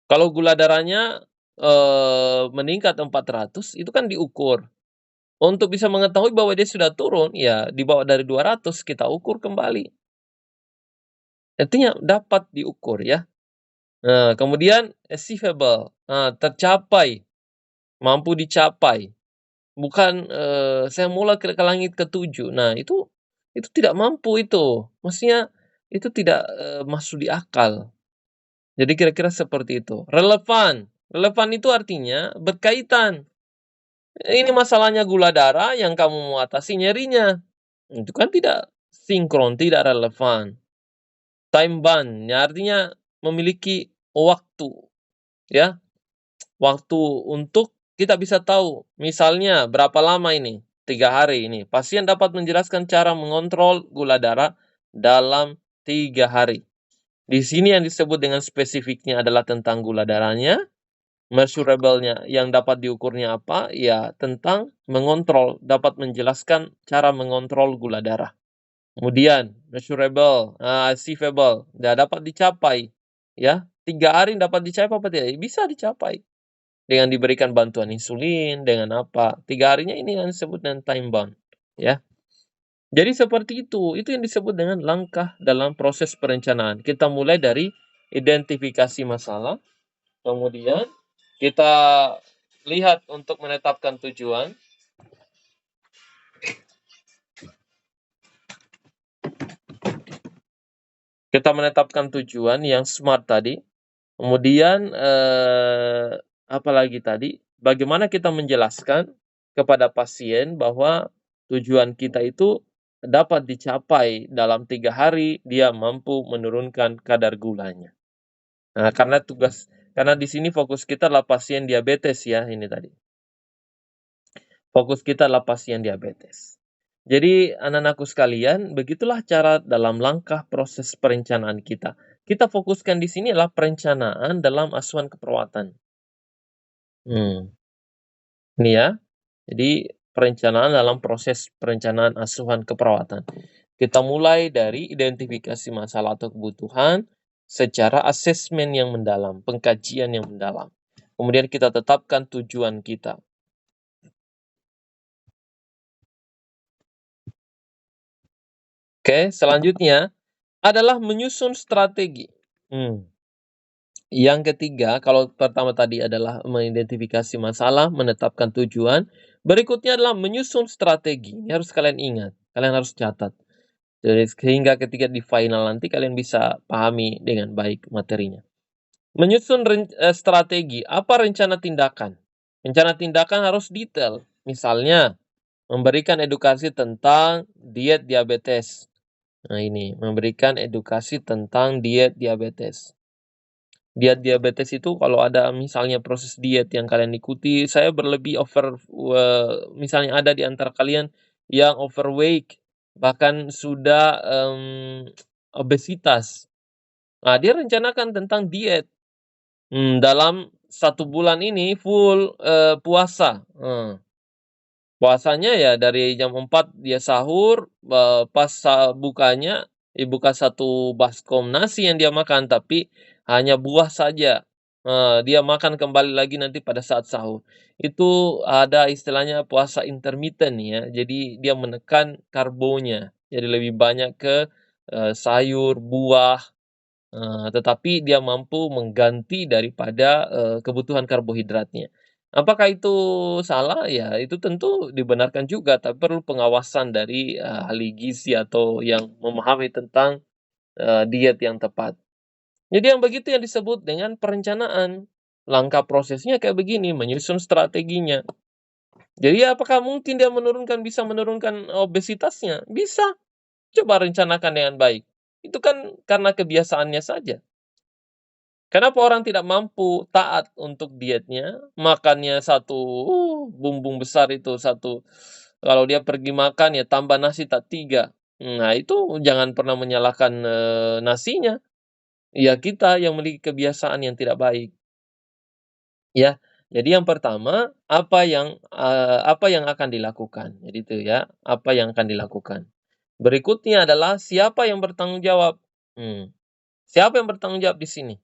Kalau gula darahnya, meningkat 400 itu kan diukur. Untuk bisa mengetahui bahwa dia sudah turun, ya di bawah dari 200 kita ukur kembali. Artinya dapat diukur ya. Kemudian achievable, tercapai, mampu dicapai. Bukan, saya mulai ke langit ke-7. Nah, itu tidak mampu itu. Maksudnya itu tidak, masuk di akal. Jadi kira-kira seperti itu. Relevan. Relevan itu artinya berkaitan. Ini masalahnya gula darah yang kamu mau atasi nyerinya. Itu kan tidak sinkron, tidak relevan. Time bound, ya artinya memiliki waktu, ya. Waktu untuk kita bisa tahu, misalnya berapa lama ini, 3 hari ini. Pasien dapat menjelaskan cara mengontrol gula darah dalam 3 hari. Di sini yang disebut dengan spesifiknya adalah tentang gula darahnya, measurable-nya yang dapat diukurnya apa, ya tentang mengontrol, dapat menjelaskan cara mengontrol gula darah. Kemudian measurable, achievable, dapat dicapai, ya. 3 hari dapat dicapai apa tidak? Bisa dicapai. Dengan diberikan bantuan insulin, dengan apa, 3 harinya ini yang disebut dengan time bound, ya. Jadi seperti itu yang disebut dengan langkah dalam proses perencanaan. Kita mulai dari identifikasi masalah, kemudian kita lihat untuk menetapkan tujuan. Kita menetapkan tujuan yang SMART tadi. Kemudian, apalagi tadi, bagaimana kita menjelaskan kepada pasien bahwa tujuan kita itu dapat dicapai dalam 3 hari, dia mampu menurunkan kadar gulanya. Nah, karena di sini fokus kita adalah pasien diabetes ya, ini tadi. Fokus kita adalah pasien diabetes. Jadi anak-anakku sekalian, begitulah cara dalam langkah proses perencanaan kita. Kita fokuskan di sini adalah perencanaan dalam asuhan keperawatan. Ini ya. Jadi perencanaan dalam proses perencanaan asuhan keperawatan. Kita mulai dari identifikasi masalah atau kebutuhan secara asesmen yang mendalam, pengkajian yang mendalam. Kemudian kita tetapkan tujuan kita. Oke, selanjutnya adalah menyusun strategi. Yang ketiga, kalau pertama tadi adalah mengidentifikasi masalah, menetapkan tujuan. Berikutnya adalah menyusun strategi. Ini harus kalian ingat, kalian harus catat. Jadi sehingga ketika di final nanti kalian bisa pahami dengan baik materinya. Menyusun strategi, apa rencana tindakan? Rencana tindakan harus detail. Misalnya, memberikan edukasi tentang diet diabetes. Nah ini, memberikan edukasi tentang diet diabetes. Diet diabetes itu kalau ada misalnya proses diet yang kalian ikuti, saya berlebih misalnya ada di antara kalian yang overweight, bahkan sudah, obesitas. Nah, dia rencanakan tentang diet, dalam 1 bulan ini full, puasa, puasanya ya dari jam 4 dia sahur, pas bukanya, bukan 1 baskom nasi yang dia makan, tapi hanya buah saja. Dia makan kembali lagi nanti pada saat sahur. Itu ada istilahnya puasa intermittent ya, jadi dia menekan karbonya. Jadi lebih banyak ke, sayur, buah, tetapi dia mampu mengganti daripada, kebutuhan karbohidratnya. Apakah itu salah? Ya itu tentu dibenarkan juga, tapi perlu pengawasan dari, ahli gizi atau yang memahami tentang, diet yang tepat. Jadi yang begitu yang disebut dengan perencanaan. Langkah prosesnya kayak begini, menyusun strateginya. Jadi apakah mungkin dia bisa menurunkan obesitasnya? Bisa, coba rencanakan dengan baik. Itu kan karena kebiasaannya saja. Kenapa orang tidak mampu taat untuk dietnya, makannya satu, bumbung besar itu satu, kalau dia pergi makan ya tambah nasi tak 3. Nah itu jangan pernah menyalahkan, nasinya, ya kita yang memiliki kebiasaan yang tidak baik, ya. Jadi yang pertama, apa yang akan dilakukan, jadi itu ya, apa yang akan dilakukan. Berikutnya adalah siapa yang bertanggung jawab, siapa yang bertanggung jawab di sini?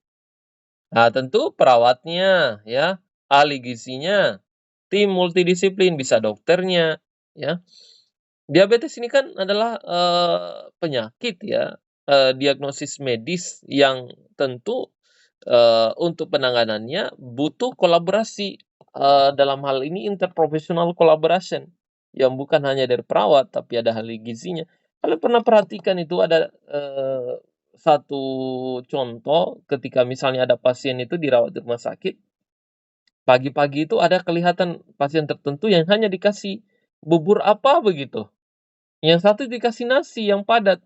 Nah, tentu perawatnya ya, ahli gizinya, tim multidisiplin, bisa dokternya, ya. Diabetes ini kan adalah, penyakit ya, diagnosis medis yang tentu, untuk penanganannya butuh kolaborasi, dalam hal ini interprofessional collaboration, yang bukan hanya dari perawat, tapi ada ahli gizinya. Kalian pernah perhatikan itu ada, satu contoh ketika misalnya ada pasien itu dirawat di rumah sakit, pagi-pagi itu ada kelihatan pasien tertentu yang hanya dikasih bubur apa begitu, yang satu dikasih nasi yang padat.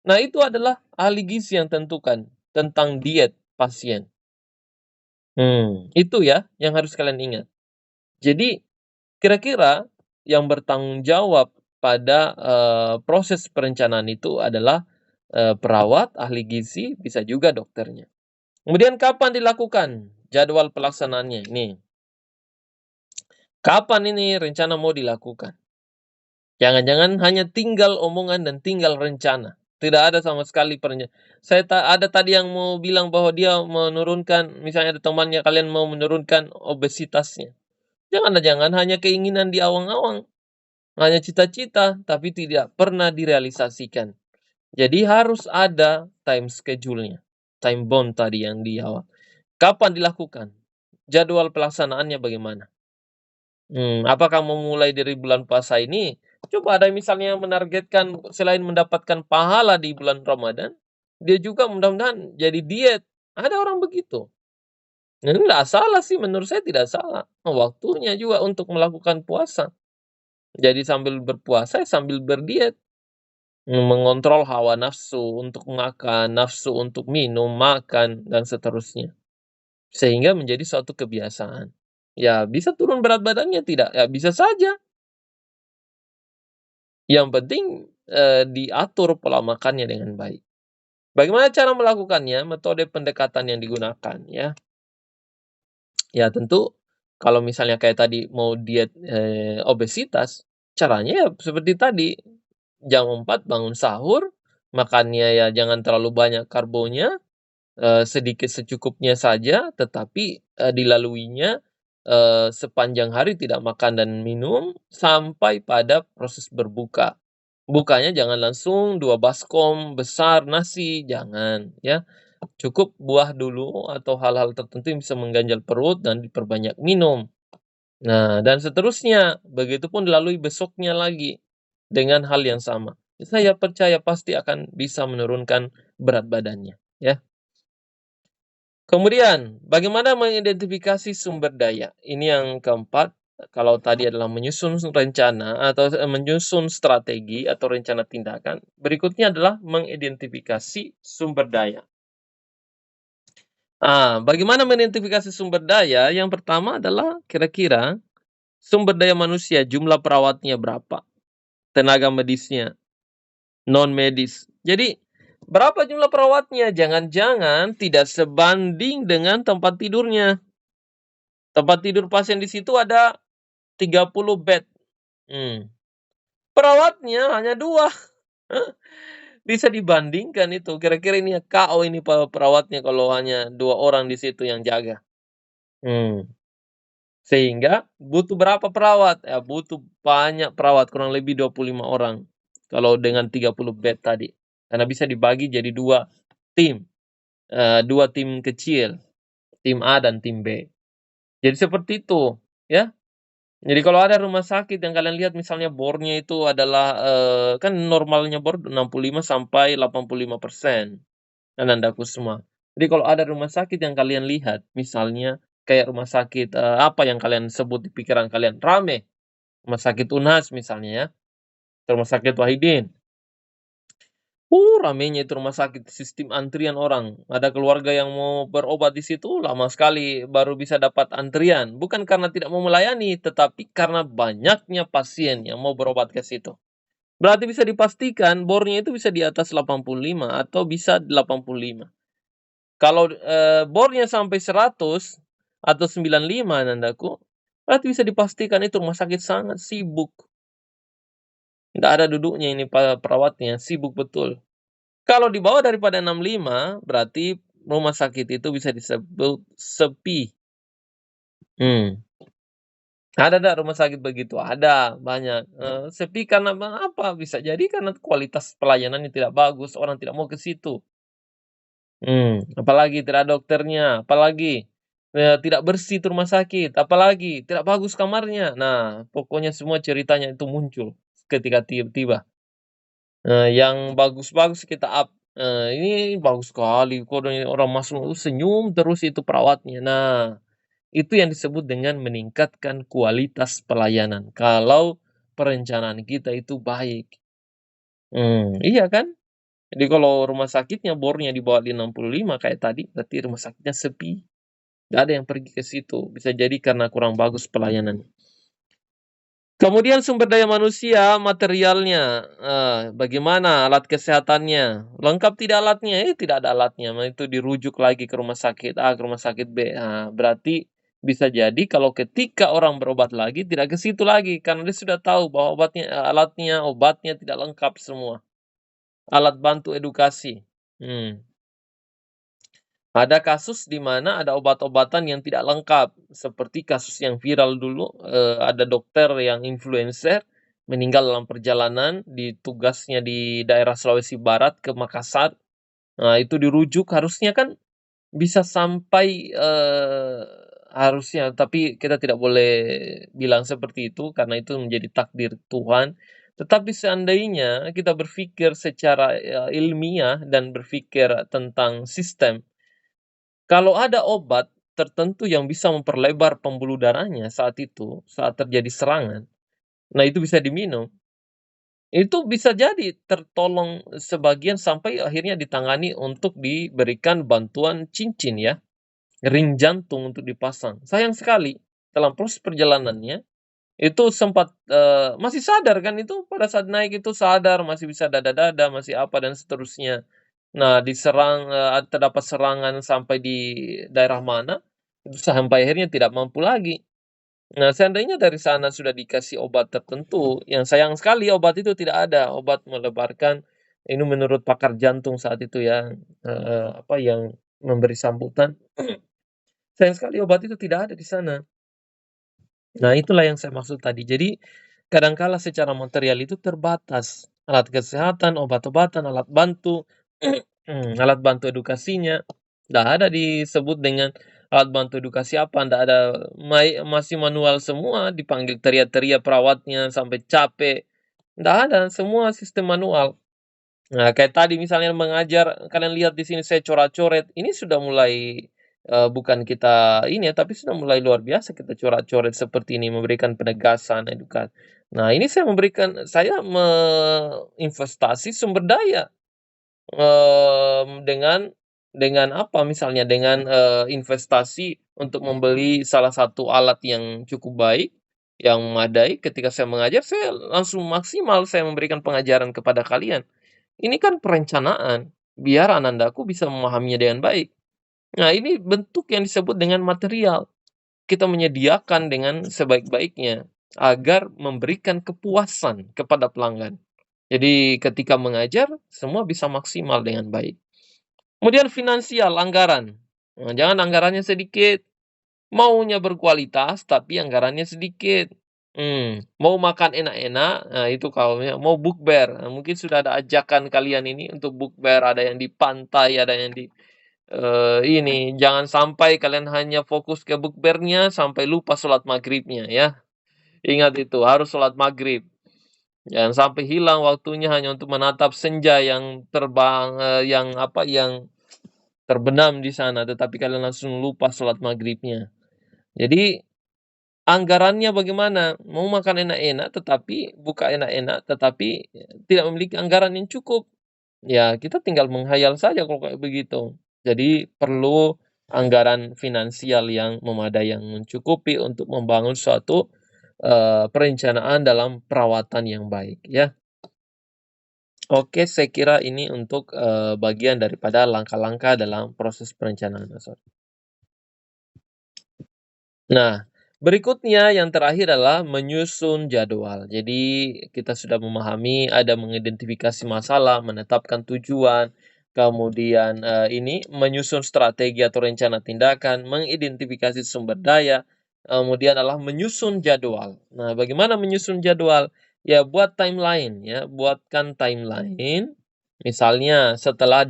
Nah, itu adalah ahli gizi yang tentukan tentang diet pasien. Itu ya yang harus kalian ingat. Jadi, kira-kira yang bertanggung jawab pada, proses perencanaan itu adalah, perawat, ahli gizi, bisa juga dokternya. Kemudian kapan dilakukan jadwal pelaksanaannya ini? Kapan ini rencana mau dilakukan? Jangan-jangan hanya tinggal omongan dan tinggal rencana. Tidak ada sama sekali ada tadi yang mau bilang bahwa dia menurunkan, misalnya ada temannya kalian mau menurunkan obesitasnya. Jangan hanya keinginan di awang-awang, hanya cita-cita, tapi tidak pernah direalisasikan. Jadi harus ada time schedule-nya, time bound tadi yang di awal. Kapan dilakukan? Jadwal pelaksanaannya bagaimana? Apakah mau mulai dari bulan puasa ini? Coba ada misalnya menargetkan selain mendapatkan pahala di bulan Ramadan, dia juga mudah-mudahan jadi diet. Ada orang begitu. Nah, ini nggak salah sih, menurut saya tidak salah. Waktunya juga untuk melakukan puasa. Jadi sambil berpuasa, ya sambil berdiet. Mengontrol hawa nafsu untuk makan, nafsu untuk minum, makan, dan seterusnya. Sehingga menjadi suatu kebiasaan. Ya, bisa turun berat badannya tidak? Ya, bisa saja. Yang penting, diatur pola makannya dengan baik. Bagaimana cara melakukannya? Metode pendekatan yang digunakan ya. Ya tentu kalau misalnya kayak tadi mau diet, obesitas, caranya ya seperti tadi, jam 4 bangun sahur, makannya ya jangan terlalu banyak karbonya, sedikit secukupnya saja, tetapi, dilaluinya, sepanjang hari tidak makan dan minum, sampai pada proses berbuka. Bukanya jangan langsung 2 baskom besar nasi, jangan, ya. Cukup buah dulu atau hal-hal tertentu yang bisa mengganjal perut dan diperbanyak minum. Nah, dan seterusnya, begitupun dilalui besoknya lagi, dengan hal yang sama. Saya percaya pasti akan bisa menurunkan berat badannya, ya. Kemudian, bagaimana mengidentifikasi sumber daya? Ini yang keempat, kalau tadi adalah menyusun rencana atau menyusun strategi atau rencana tindakan, berikutnya adalah mengidentifikasi sumber daya. Bagaimana mengidentifikasi sumber daya? Yang pertama adalah kira-kira sumber daya manusia, jumlah perawatnya berapa, tenaga medisnya, non-medis. Jadi, berapa jumlah perawatnya? Jangan-jangan tidak sebanding dengan tempat tidurnya. Tempat tidur pasien di situ ada 30 bed. Perawatnya hanya 2. Bisa dibandingkan itu, kira-kira ini KO ini perawatnya kalau hanya 2 orang di situ yang jaga. Sehingga butuh berapa perawat? Ya butuh banyak perawat, kurang lebih 25 orang kalau dengan 30 bed tadi. Karena bisa dibagi jadi 2 tim, 2 tim kecil, tim A dan tim B. Jadi seperti itu, ya. Jadi kalau ada rumah sakit yang kalian lihat misalnya bornya itu adalah, kan normalnya bor 65 sampai 85%. Anandaku semua. Jadi kalau ada rumah sakit yang kalian lihat, misalnya kayak rumah sakit, apa yang kalian sebut di pikiran kalian, rame, rumah sakit Unhas misalnya ya, rumah sakit Wahidin. Ramenya itu rumah sakit, sistem antrian orang. Ada keluarga yang mau berobat di situ, lama sekali baru bisa dapat antrian. Bukan karena tidak mau melayani, tetapi karena banyaknya pasien yang mau berobat ke situ. Berarti bisa dipastikan bornya itu bisa di atas 85 atau bisa 85. Kalau, bornya sampai 100 atau 95 nandaku, berarti bisa dipastikan itu rumah sakit sangat sibuk. Nggak ada duduknya ini perawatnya, sibuk betul. Kalau di bawah daripada 65, berarti rumah sakit itu bisa disebut sepi. Ada ndak rumah sakit begitu? Ada, banyak. Sepi karena apa? Bisa jadi karena kualitas pelayanannya tidak bagus, orang tidak mau ke situ. Apalagi tidak ada dokternya, apalagi, tidak bersih itu rumah sakit, apalagi tidak bagus kamarnya. Nah, pokoknya semua ceritanya itu muncul ketika tiba. Yang bagus-bagus kita up, "Ini bagus sekali, kok ini orang masuk senyum terus itu perawatnya." Nah, itu yang disebut dengan meningkatkan kualitas pelayanan, kalau perencanaan kita itu baik. Iya kan? Jadi kalau rumah sakitnya bornya di bawah 65 kayak tadi, berarti rumah sakitnya sepi, nggak ada yang pergi ke situ, bisa jadi karena kurang bagus pelayanan. Kemudian sumber daya manusia, materialnya, bagaimana alat kesehatannya, lengkap tidak alatnya? Tidak ada alatnya, itu dirujuk lagi ke rumah sakit A, ke rumah sakit B. Berarti bisa jadi kalau ketika orang berobat lagi, tidak ke situ lagi, karena dia sudah tahu bahwa alatnya, obatnya tidak lengkap semua. Alat bantu edukasi. Ada kasus di mana ada obat-obatan yang tidak lengkap, seperti kasus yang viral dulu, ada dokter yang influencer meninggal dalam perjalanan di tugasnya di daerah Sulawesi Barat ke Makassar. Nah, itu dirujuk harusnya kan bisa sampai, harusnya, tapi kita tidak boleh bilang seperti itu karena itu menjadi takdir Tuhan. Tetapi seandainya kita berpikir secara, ilmiah dan berpikir tentang sistem, kalau ada obat tertentu yang bisa memperlebar pembuluh darahnya saat itu, saat terjadi serangan, nah itu bisa diminum, itu bisa jadi tertolong sebagian sampai akhirnya ditangani untuk diberikan bantuan cincin ya, ring jantung untuk dipasang. Sayang sekali dalam proses perjalanannya, itu sempat, masih sadar kan itu pada saat naik itu sadar, masih bisa dada-dada, masih apa dan seterusnya. Nah, diserang, terdapat serangan sampai di daerah mana, itu sampai akhirnya tidak mampu lagi. Nah, seandainya dari sana sudah dikasih obat tertentu, yang sayang sekali obat itu tidak ada, obat melebarkan ini menurut pakar jantung saat itu ya, yang memberi sambutan, sayang sekali obat itu tidak ada di sana. Nah, itulah yang saya maksud tadi. Jadi, kadangkala secara material itu terbatas. Alat kesehatan, obat-obatan, alat bantu, alat bantu edukasinya, nggak ada disebut dengan alat bantu edukasi apa, nggak ada, masih manual semua, dipanggil teriak-teriak perawatnya sampai capek, nggak ada, semua sistem manual. Nah, kayak tadi misalnya mengajar, kalian lihat di sini saya coret-coret, ini sudah mulai, bukan kita ini ya, tapi sudah mulai luar biasa kita coret-coret seperti ini, memberikan penegasan, Nah, ini saya investasi sumber daya, dengan Dengan apa misalnya, dengan, investasi untuk membeli salah satu alat yang cukup baik, yang memadai. Ketika saya mengajar, saya langsung maksimal saya memberikan pengajaran kepada kalian. Ini kan perencanaan, biar anandaku bisa memahaminya dengan baik. Nah, ini bentuk yang disebut dengan material. Kita menyediakan dengan sebaik-baiknya, agar memberikan kepuasan kepada pelanggan. Jadi ketika mengajar, semua bisa maksimal dengan baik. Kemudian finansial, anggaran. Nah, jangan anggarannya sedikit. Maunya berkualitas, tapi anggarannya sedikit. Mau makan enak-enak, nah itu kalau mau bukber. Nah, mungkin sudah ada ajakan kalian ini untuk bukber, ada yang di pantai, ada yang di ini. Jangan sampai kalian hanya fokus ke bukbernya sampai lupa sholat maghribnya ya. Ingat itu, harus sholat maghrib. Jangan sampai hilang waktunya hanya untuk menatap senja yang terbang, yang terbenam di sana, tetapi kalian langsung lupa sholat maghribnya. Jadi, anggarannya bagaimana? Mau makan enak-enak, tetapi buka enak-enak, tetapi tidak memiliki anggaran yang cukup. Ya, kita tinggal menghayal saja kalau kayak begitu. Jadi, perlu anggaran finansial yang memadai, yang mencukupi untuk membangun suatu perencanaan dalam perawatan yang baik, ya. Oke, saya kira ini untuk bagian daripada langkah-langkah dalam proses perencanaan. Nah, berikutnya yang terakhir adalah menyusun jadwal. Jadi, kita sudah memahami ada mengidentifikasi masalah, menetapkan tujuan, kemudian ini menyusun strategi atau rencana tindakan, mengidentifikasi sumber daya, kemudian adalah menyusun jadwal. Nah, bagaimana menyusun jadwal? Ya, buat timeline ya, buatkan timeline. Misalnya setelah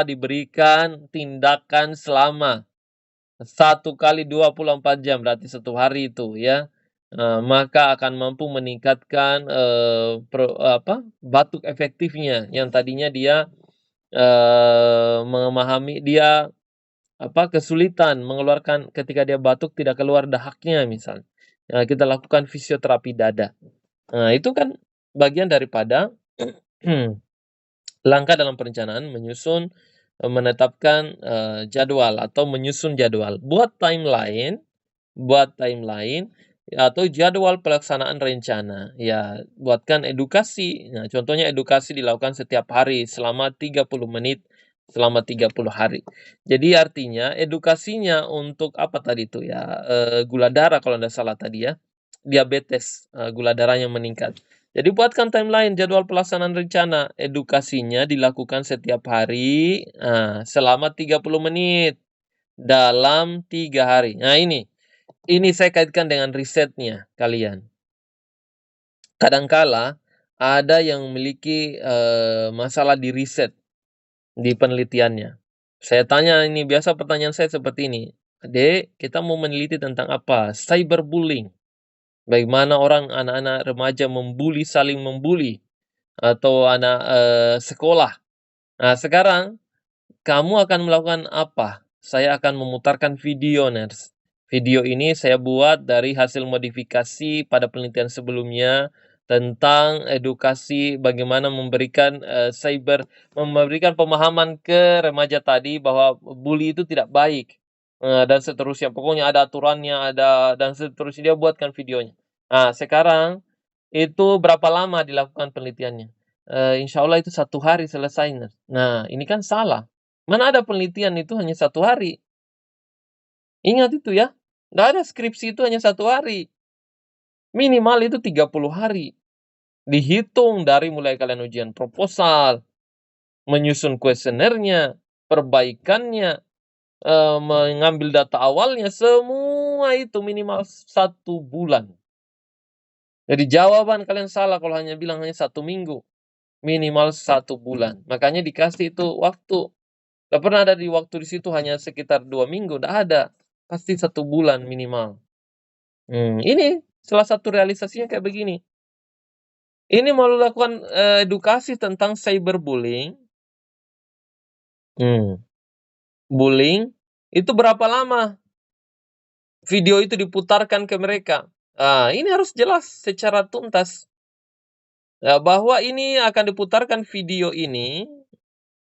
diberikan tindakan selama 1 kali 24 jam, berarti 1 hari itu ya, maka akan mampu meningkatkan, batuk efektifnya yang tadinya dia, kesulitan mengeluarkan ketika dia batuk tidak keluar dahaknya misalnya. Nah, kita lakukan fisioterapi dada. Nah, itu kan bagian daripada langkah dalam perencanaan menyusun, menetapkan, jadwal atau menyusun jadwal. Buat timeline atau jadwal pelaksanaan rencana. Ya, buatkan edukasi. Nah, contohnya edukasi dilakukan setiap hari selama 30 menit, selama 30 hari. Jadi artinya edukasinya untuk apa tadi itu ya, gula darah kalau tidak salah tadi ya, diabetes, gula darahnya meningkat. Jadi buatkan timeline jadwal pelaksanaan rencana. Edukasinya dilakukan setiap hari, selama 30 menit dalam 3 hari. Nah ini saya kaitkan dengan risetnya kalian. Kadangkala ada yang memiliki, masalah di riset, di penelitiannya. Saya tanya ini, biasa pertanyaan saya seperti ini, "Dek, kita mau meneliti tentang apa?" Cyberbullying. Bagaimana anak-anak remaja saling membuli, atau anak, sekolah. Nah, sekarang kamu akan melakukan apa? Saya akan memutarkan video, Ners. Video ini saya buat dari hasil modifikasi pada penelitian sebelumnya tentang edukasi bagaimana memberikan pemahaman ke remaja tadi bahwa bully itu tidak baik, dan seterusnya. Pokoknya ada aturannya, dan seterusnya, dia buatkan videonya. Nah, sekarang itu berapa lama dilakukan penelitiannya? Insya Allah itu 1 hari selesai, Ners. Nah, ini kan salah. Mana ada penelitian itu hanya 1 hari. Ingat itu ya, nggak ada skripsi itu hanya 1 hari. Minimal itu 30 hari. Dihitung dari mulai kalian ujian proposal, menyusun kuesionernya, perbaikannya, mengambil data awalnya, semua itu minimal 1 bulan. Jadi jawaban kalian salah kalau hanya bilang hanya 1 minggu. Minimal 1 bulan. Makanya dikasih itu waktu. Gak pernah ada di waktu di situ hanya sekitar 2 minggu, nggak ada. Pasti 1 bulan minimal. Ini salah satu realisasinya kayak begini. Ini mau lakukan edukasi tentang cyberbullying. Bullying, itu berapa lama video itu diputarkan ke mereka? Ini harus jelas secara tuntas. Bahwa ini akan diputarkan video ini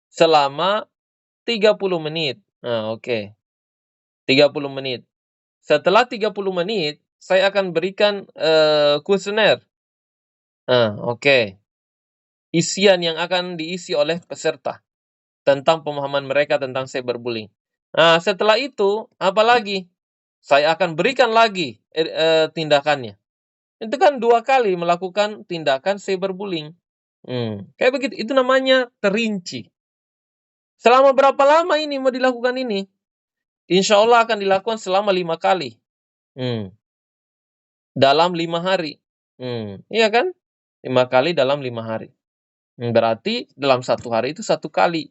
selama 30 menit. Nah, oke. 30 menit. Setelah 30 menit, saya akan berikan, kuesioner. Nah, oke. Isian yang akan diisi oleh peserta tentang pemahaman mereka tentang cyberbullying. Nah, setelah itu, apa lagi? Saya akan berikan lagi, tindakannya. Itu kan 2 kali melakukan tindakan cyberbullying. Kayak begitu, itu namanya terinci. Selama berapa lama ini mau dilakukan ini? Insya Allah akan dilakukan selama 5 kali. Dalam 5 hari. Iya kan? 5 kali dalam 5 hari. Berarti dalam 1 hari itu 1 kali.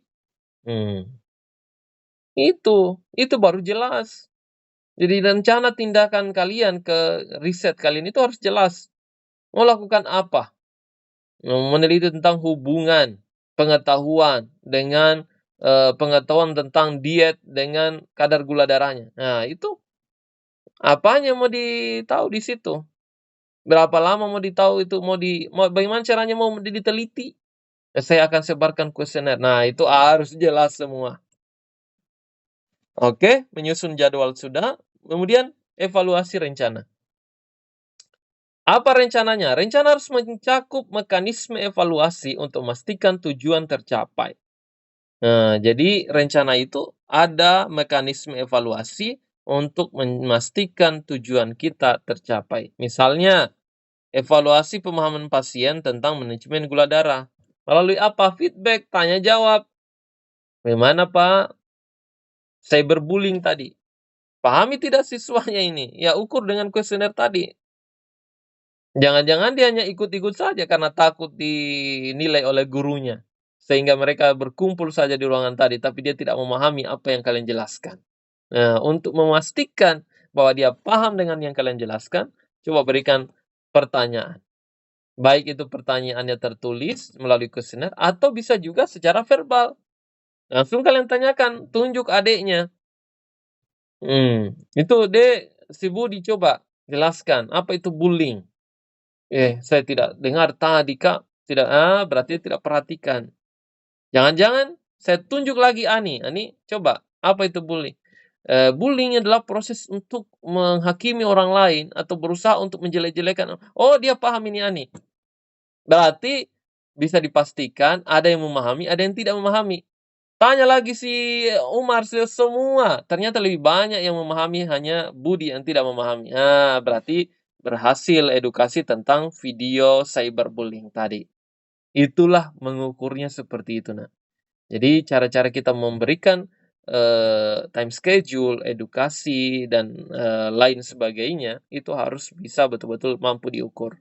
Itu baru jelas. Jadi rencana tindakan kalian ke riset kalian itu harus jelas. Mau lakukan apa? Meneliti tentang hubungan pengetahuan dengan, pengetahuan tentang diet dengan kadar gula darahnya. Nah, itu apanya mau ditahu di situ? Berapa lama mau ditahu itu, mau bagaimana caranya mau diteliti? Saya akan sebarkan kuesioner. Nah, itu harus jelas semua. Oke, menyusun jadwal sudah, kemudian evaluasi rencana. Apa rencananya? Rencana harus mencakup mekanisme evaluasi untuk memastikan tujuan tercapai. Nah, jadi rencana itu ada mekanisme evaluasi untuk memastikan tujuan kita tercapai. Misalnya, evaluasi pemahaman pasien tentang manajemen gula darah. Melalui apa? Feedback, tanya jawab. Bagaimana Pak? Cyberbullying tadi. Pahami tidak siswanya ini? Ya ukur dengan kuesioner tadi. Jangan-jangan dia hanya ikut-ikut saja karena takut dinilai oleh gurunya. Sehingga mereka berkumpul saja di ruangan tadi, tapi dia tidak memahami apa yang kalian jelaskan. Nah, untuk memastikan bahwa dia paham dengan yang kalian jelaskan, coba berikan pertanyaan. Baik itu pertanyaannya tertulis melalui kuesioner atau bisa juga secara verbal. Langsung kalian tanyakan, tunjuk adiknya. Itu Dek, si Budi coba jelaskan apa itu bullying. Saya tidak dengar tadi Kak, tidak berarti tidak perhatikan. Jangan-jangan saya tunjuk lagi Ani, Ani coba apa itu bullying? Bullying adalah proses untuk menghakimi orang lain atau berusaha untuk menjelek-jelekan. Oh dia paham ini Ani. Berarti bisa dipastikan ada yang memahami, ada yang tidak memahami. Tanya lagi si Umar, semua. Ternyata lebih banyak yang memahami, hanya Budi yang tidak memahami. Berarti berhasil edukasi tentang video cyberbullying tadi. Itulah mengukurnya seperti itu, Nak. Jadi cara-cara kita memberikan time schedule, edukasi, dan lain sebagainya, itu harus bisa betul-betul mampu diukur.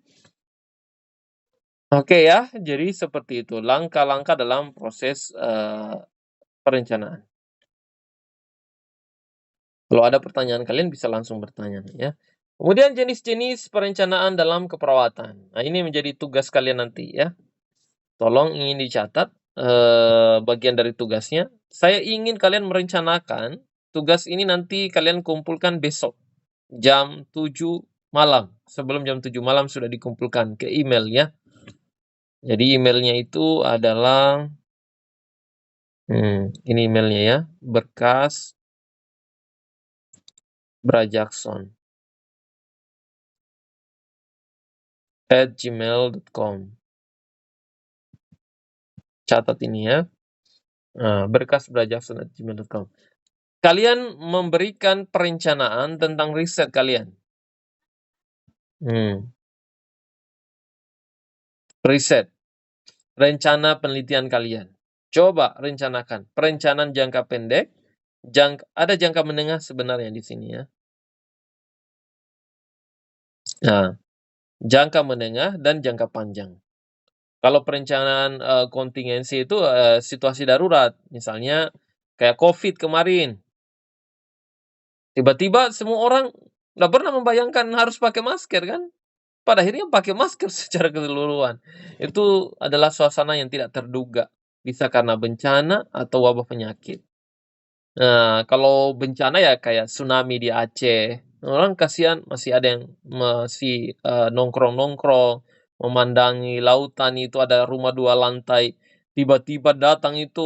Oke ya, jadi seperti itu langkah-langkah dalam proses perencanaan. Kalau ada pertanyaan kalian bisa langsung bertanya ya. Kemudian jenis-jenis perencanaan dalam keperawatan. Nah, ini menjadi tugas kalian nanti ya. Tolong ingin dicatat bagian dari tugasnya. Saya ingin kalian merencanakan tugas ini nanti kalian kumpulkan besok jam 7 malam. Sebelum jam 7 malam sudah dikumpulkan ke email ya. Jadi emailnya itu adalah ini emailnya ya, berkas brajackson@gmail.com. Catat ini ya. berkas brajackson@gmail.com. Kalian memberikan perencanaan tentang riset kalian. Riset. Rencana penelitian kalian. Coba rencanakan. Perencanaan jangka pendek, ada jangka menengah sebenarnya di sini ya. Nah, jangka menengah dan jangka panjang. Kalau perencanaan kontingensi itu situasi darurat, misalnya kayak COVID kemarin. Tiba-tiba semua orang nggak pernah membayangkan harus pakai masker kan? Pada akhirnya pakai masker secara keseluruhan. Itu adalah suasana yang tidak terduga. Bisa karena bencana atau wabah penyakit. Nah, kalau bencana ya kayak tsunami di Aceh. Orang kasihan masih ada yang masih nongkrong-nongkrong, memandangi lautan itu ada rumah 2 lantai tiba-tiba datang itu,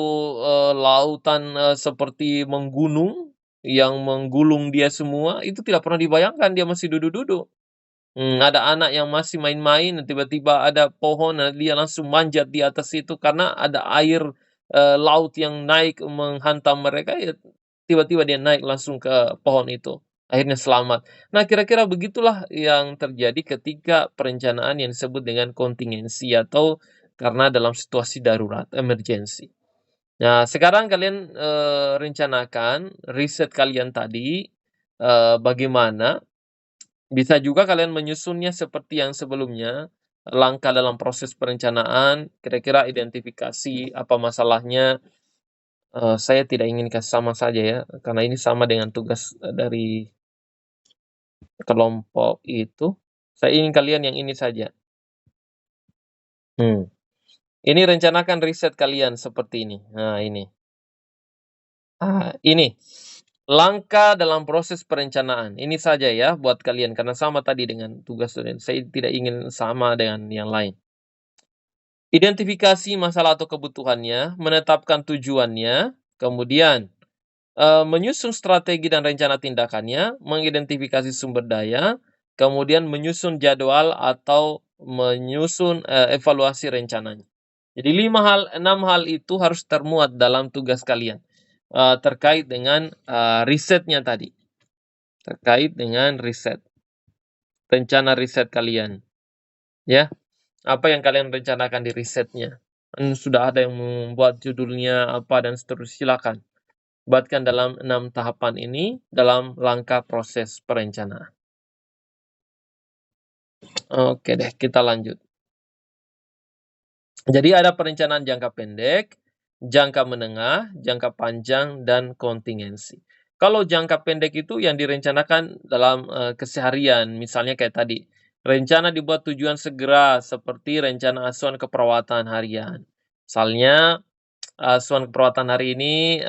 lautan, seperti menggunung, yang menggulung dia semua, itu tidak pernah dibayangkan, dia masih duduk-duduk. Ada anak yang masih main-main, tiba-tiba ada pohon, dia langsung manjat di atas itu karena ada air, laut yang naik menghantam mereka, ya tiba-tiba dia naik langsung ke pohon itu, akhirnya selamat. Nah, kira-kira begitulah yang terjadi ketika perencanaan yang disebut dengan kontingensi atau karena dalam situasi darurat, emergency. Nah, sekarang kalian, rencanakan riset kalian tadi, bagaimana bisa juga kalian menyusunnya seperti yang sebelumnya, langkah dalam proses perencanaan, kira-kira identifikasi apa masalahnya, saya tidak ingin kasih sama saja ya, karena ini sama dengan tugas, dari kelompok itu. Saya ingin kalian yang ini saja. Hmm, ini rencanakan riset kalian seperti ini. Nah ini. Ini, langkah dalam proses perencanaan. Ini saja ya buat kalian, karena sama tadi dengan tugas student. Saya tidak ingin sama dengan yang lain. Identifikasi masalah atau kebutuhannya, menetapkan tujuannya, kemudian, menyusun strategi dan rencana tindakannya, mengidentifikasi sumber daya, kemudian menyusun jadwal atau menyusun, evaluasi rencananya. Jadi 6 hal itu harus termuat dalam tugas kalian, terkait dengan, risetnya tadi, terkait dengan riset, rencana riset kalian, ya. Apa yang kalian rencanakan di risetnya? Sudah ada yang membuat judulnya apa dan seterusnya, silakan. Buatkan dalam 6 tahapan ini dalam langkah proses perencanaan. Oke deh, kita lanjut. Jadi ada perencanaan jangka pendek, jangka menengah, jangka panjang, dan kontingensi. Kalau jangka pendek itu yang direncanakan dalam, keseharian, misalnya kayak tadi, rencana dibuat tujuan segera seperti rencana asuhan keperawatan harian. Misalnya, asuhan keperawatan hari ini,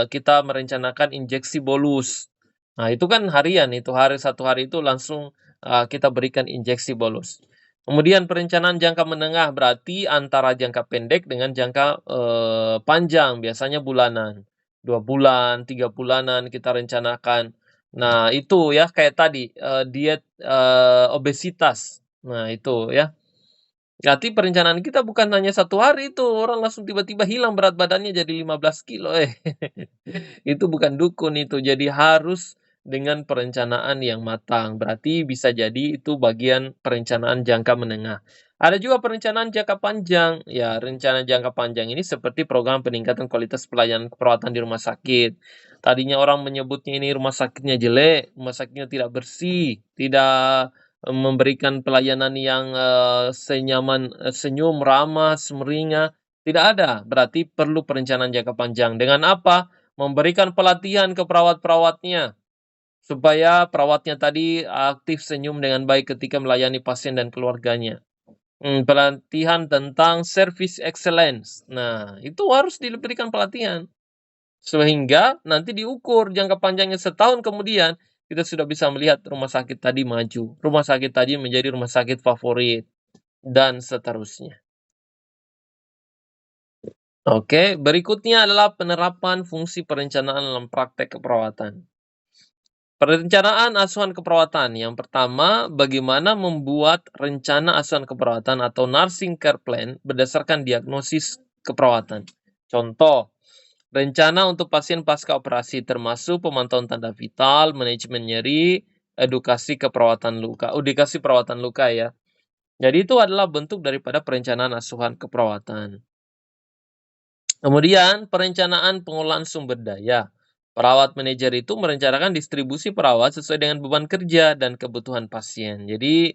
kita merencanakan injeksi bolus. Nah, itu kan harian, itu satu hari itu langsung, kita berikan injeksi bolus. Kemudian perencanaan jangka menengah berarti antara jangka pendek dengan jangka, panjang, biasanya bulanan. 2 bulan, 3 bulanan kita rencanakan. Nah, itu ya kayak tadi, diet, obesitas. Nah, itu ya. Berarti perencanaan kita bukan hanya 1 hari itu, orang langsung tiba-tiba hilang berat badannya jadi 15 kilo, Itu bukan dukun itu, jadi harus dengan perencanaan yang matang. Berarti bisa jadi itu bagian perencanaan jangka menengah. Ada juga perencanaan jangka panjang. Ya, rencana jangka panjang ini seperti program peningkatan kualitas pelayanan keperawatan di rumah sakit. Tadinya orang menyebutnya ini rumah sakitnya jelek, rumah sakitnya tidak bersih, tidak memberikan pelayanan yang, senyaman senyum, ramah, sumringah, tidak ada. Berarti perlu perencanaan jangka panjang. Dengan apa? Memberikan pelatihan ke perawat-perawatnya, supaya perawatnya tadi aktif senyum dengan baik ketika melayani pasien dan keluarganya. Pelatihan tentang service excellence. Nah, itu harus diberikan pelatihan. Sehingga nanti diukur jangka panjangnya setahun kemudian, kita sudah bisa melihat rumah sakit tadi maju, rumah sakit tadi menjadi rumah sakit favorit, dan seterusnya. Oke, berikutnya adalah penerapan fungsi perencanaan dalam praktek keperawatan. Perencanaan asuhan keperawatan. Yang pertama, bagaimana membuat rencana asuhan keperawatan atau nursing care plan berdasarkan diagnosis keperawatan. Contoh, rencana untuk pasien pasca operasi termasuk pemantauan tanda vital, manajemen nyeri, edukasi perawatan luka ya. Jadi itu adalah bentuk daripada perencanaan asuhan keperawatan. Kemudian perencanaan pengolahan sumber daya. Perawat manajer itu merencanakan distribusi perawat sesuai dengan beban kerja dan kebutuhan pasien. Jadi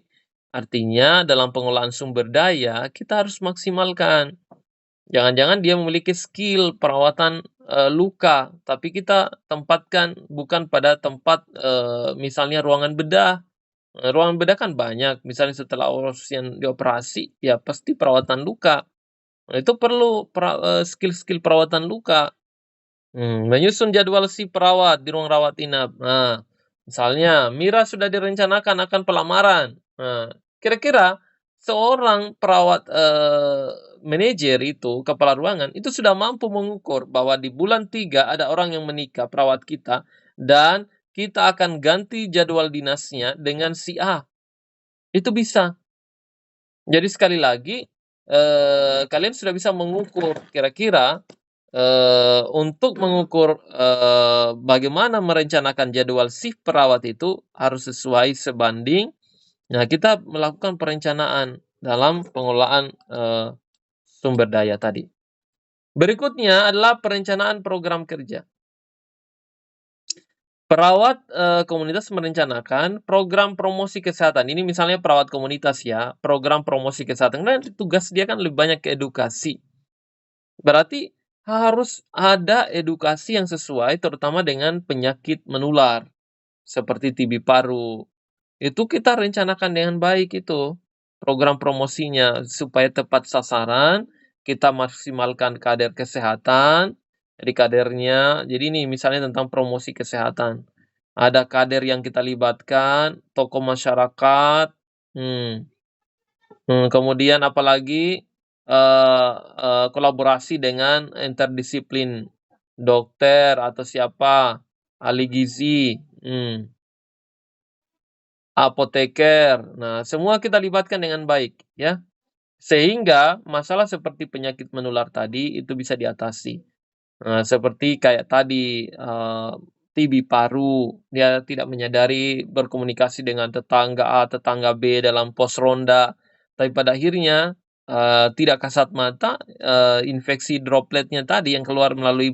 artinya dalam pengolahan sumber daya kita harus maksimalkan. Jangan-jangan dia memiliki skill perawatan, luka, tapi kita tempatkan bukan pada tempat, misalnya ruangan bedah. Ruangan bedah kan banyak, misalnya setelah dioperasi, ya pasti perawatan luka. Nah, itu perlu skill-skill perawatan luka. Menyusun jadwal si perawat di ruang rawat inap. Nah, misalnya Mira sudah direncanakan akan pelamaran. Nah, kira-kira seorang perawat, manajer itu, kepala ruangan, itu sudah mampu mengukur bahwa di bulan 3 ada orang yang menikah, perawat kita, dan kita akan ganti jadwal dinasnya dengan si A. Itu bisa. Jadi sekali lagi, kalian sudah bisa mengukur kira-kira, untuk mengukur, bagaimana merencanakan jadwal shift perawat itu harus sesuai sebanding. Nah, kita melakukan perencanaan dalam pengelolaan, sumber daya tadi. Berikutnya adalah perencanaan program kerja. Perawat, komunitas merencanakan program promosi kesehatan. Ini misalnya perawat komunitas ya, program promosi kesehatan. Nah, tugas dia kan lebih banyak ke edukasi. Berarti harus ada edukasi yang sesuai terutama dengan penyakit menular, seperti TB paru. Itu kita rencanakan dengan baik itu, program promosinya supaya tepat sasaran, kita maksimalkan kader kesehatan, jadi kadernya jadi ini misalnya tentang promosi kesehatan, ada kader yang kita libatkan, tokoh masyarakat, hmm, kemudian apalagi, kolaborasi dengan interdisiplin, dokter atau siapa, ahli gizi, apoteker. Nah, semua kita libatkan dengan baik, ya. Sehingga masalah seperti penyakit menular tadi itu bisa diatasi. Nah, seperti kayak tadi, TB paru, dia tidak menyadari berkomunikasi dengan tetangga A, tetangga B dalam pos ronda, tapi pada akhirnya, tidak kasat mata, infeksi dropletnya tadi yang keluar melalui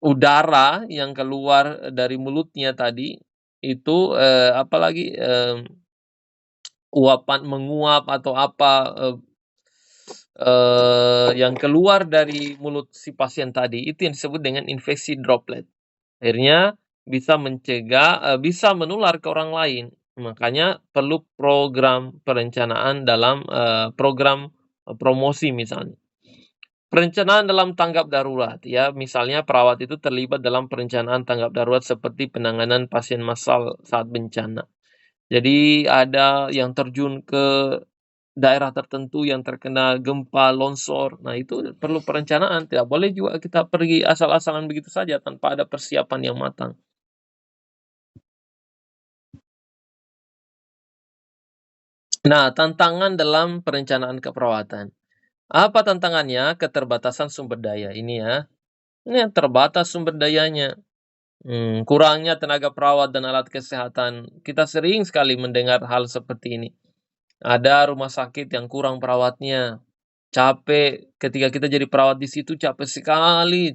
udara yang keluar dari mulutnya tadi, itu, apalagi, menguap atau apa, yang keluar dari mulut si pasien tadi, itu yang disebut dengan infeksi droplet. Akhirnya bisa menular ke orang lain. Makanya perlu program perencanaan dalam, program, promosi misalnya. Perencanaan dalam tanggap darurat, ya, misalnya perawat itu terlibat dalam perencanaan tanggap darurat seperti penanganan pasien massal saat bencana. Jadi ada yang terjun ke daerah tertentu yang terkena gempa, longsor. Nah, itu perlu perencanaan, tidak boleh juga kita pergi asal-asalan begitu saja tanpa ada persiapan yang matang. Nah, tantangan dalam perencanaan keperawatan. Apa tantangannya? Keterbatasan sumber daya, ini ya. Ini yang terbatas sumber dayanya. Kurangnya tenaga perawat dan alat kesehatan. Kita sering sekali mendengar hal seperti ini. Ada rumah sakit yang kurang perawatnya. Capek, ketika kita jadi perawat di situ capek sekali,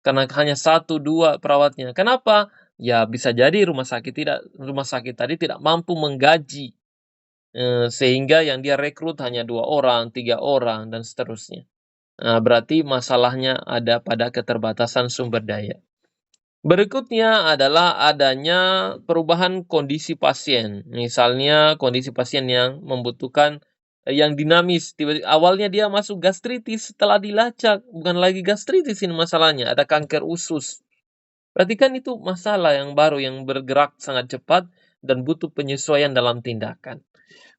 karena hanya 1, 2 perawatnya. Kenapa? Ya bisa jadi rumah sakit tadi tidak mampu menggaji, sehingga yang dia rekrut hanya 2 orang, 3 orang, dan seterusnya. Nah, berarti masalahnya ada pada keterbatasan sumber daya. Berikutnya adalah adanya perubahan kondisi pasien. Misalnya kondisi pasien yang membutuhkan yang dinamis. Awalnya dia masuk gastritis, setelah dilacak bukan lagi gastritis ini masalahnya, ada kanker usus. Berarti kan itu masalah yang baru yang bergerak sangat cepat dan butuh penyesuaian dalam tindakan.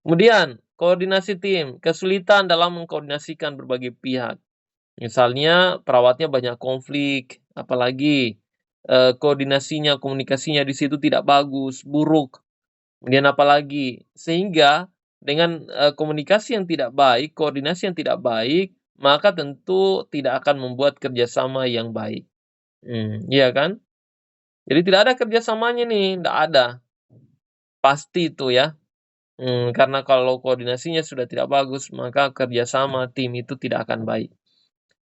Kemudian, koordinasi tim, kesulitan dalam mengkoordinasikan berbagai pihak. Misalnya perawatnya banyak konflik, apalagi koordinasinya, komunikasinya di situ tidak bagus, buruk. Kemudian apalagi, sehingga dengan, komunikasi yang tidak baik, koordinasi yang tidak baik, maka tentu tidak akan membuat kerjasama yang baik. Iya kan? Jadi tidak ada kerjasamanya nih, tidak ada. Pasti itu ya. Karena kalau koordinasinya sudah tidak bagus, maka kerjasama tim itu tidak akan baik.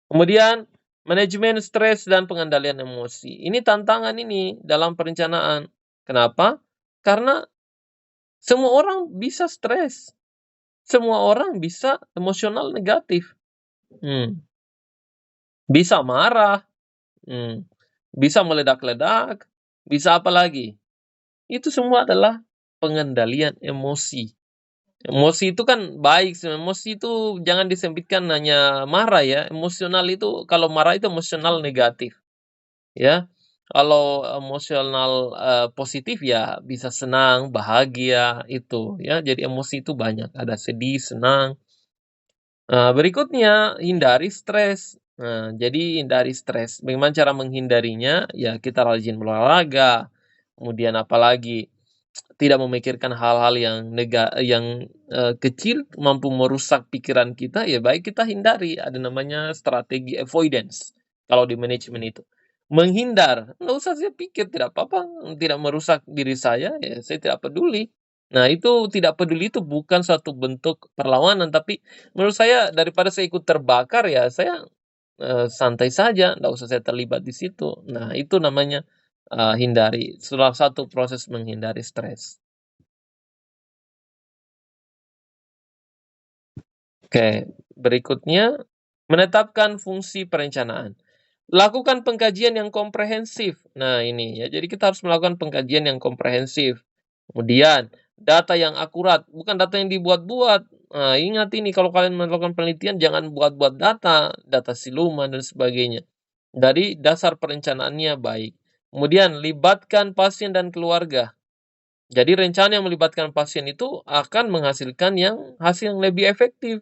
Kemudian, manajemen stres dan pengendalian emosi. Ini tantangan ini dalam perencanaan. Kenapa? Karena semua orang bisa stres. Semua orang bisa emosional negatif. Bisa marah, bisa meledak-ledak, bisa apa lagi? Itu semua adalah pengendalian emosi. Emosi itu kan baik, emosi itu jangan disempitkan hanya marah ya. Emosional itu kalau marah itu emosional negatif, ya. Kalau emosional, positif ya bisa senang, bahagia, itu ya. Jadi emosi itu banyak, ada sedih, senang. Berikutnya hindari stres. Nah, jadi hindari stres. Bagaimana cara menghindarinya? Ya kita rajin berolahraga, kemudian apalagi tidak memikirkan hal-hal yang kecil mampu merusak pikiran kita, ya baik kita hindari. Ada namanya strategi avoidance kalau di manajemen itu. Menghindar, nggak usah saya pikir, tidak apa-apa, tidak merusak diri saya, ya saya tidak peduli. Nah, itu tidak peduli itu bukan suatu bentuk perlawanan, tapi menurut saya daripada saya ikut terbakar, ya saya, santai saja, nggak usah saya terlibat di situ. Nah, itu namanya, hindari, salah satu proses menghindari stres. Oke, berikutnya menetapkan fungsi perencanaan. Lakukan pengkajian yang komprehensif. Nah, ini ya, jadi kita harus melakukan pengkajian yang komprehensif. Kemudian, data yang akurat, bukan data yang dibuat-buat. Nah, ingat ini kalau kalian melakukan penelitian jangan buat-buat data, data siluman dan sebagainya. Dari dasar perencanaannya baik. Kemudian, libatkan pasien dan keluarga. Jadi rencana yang melibatkan pasien itu akan menghasilkan hasil yang lebih efektif.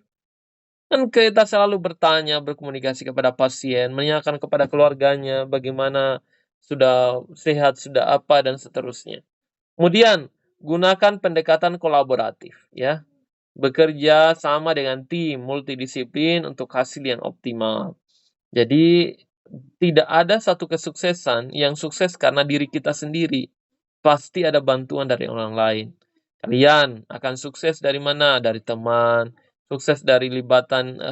Kan kita selalu bertanya, berkomunikasi kepada pasien, menanyakan kepada keluarganya bagaimana, sudah sehat, sudah apa, dan seterusnya. Kemudian, gunakan pendekatan kolaboratif, ya. Bekerja sama dengan tim multidisiplin untuk hasil yang optimal. Jadi, tidak ada satu kesuksesan yang sukses karena diri kita sendiri. Pasti ada bantuan dari orang lain. Kalian akan sukses dari mana? Dari teman, sukses dari libatan,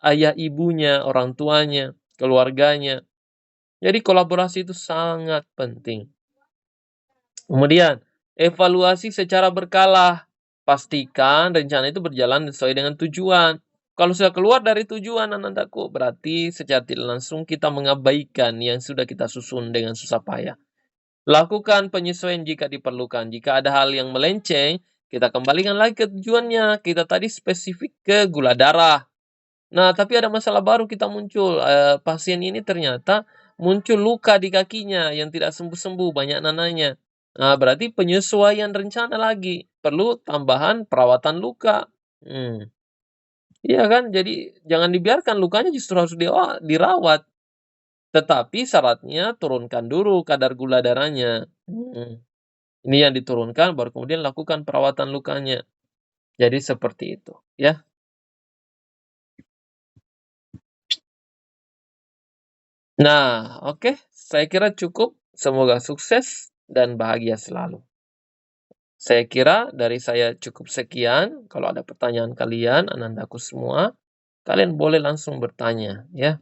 ayah ibunya, orang tuanya, keluarganya. Jadi kolaborasi itu sangat penting. Kemudian, evaluasi secara berkala. Pastikan rencana itu berjalan sesuai dengan tujuan. Kalau sudah keluar dari tujuan, anak-anakku, berarti secara tidak langsung kita mengabaikan yang sudah kita susun dengan susah payah. Lakukan penyesuaian jika diperlukan. Jika ada hal yang melenceng, kita kembalikan lagi ke tujuannya. Kita tadi spesifik ke gula darah. Nah, tapi ada masalah baru kita muncul. Pasien ini ternyata muncul luka di kakinya yang tidak sembuh-sembuh, banyak nananya. Nah, berarti penyesuaian rencana lagi. Perlu tambahan perawatan luka. Hmm. Iya kan? Jadi jangan dibiarkan lukanya justru harus dirawat. Tetapi syaratnya turunkan dulu kadar gula darahnya. Ini yang diturunkan, baru kemudian lakukan perawatan lukanya. Jadi seperti itu, ya. Nah, oke, saya kira cukup. Semoga sukses dan bahagia selalu. Saya kira dari saya cukup sekian. Kalau ada pertanyaan kalian, anandaku semua, kalian boleh langsung bertanya, ya.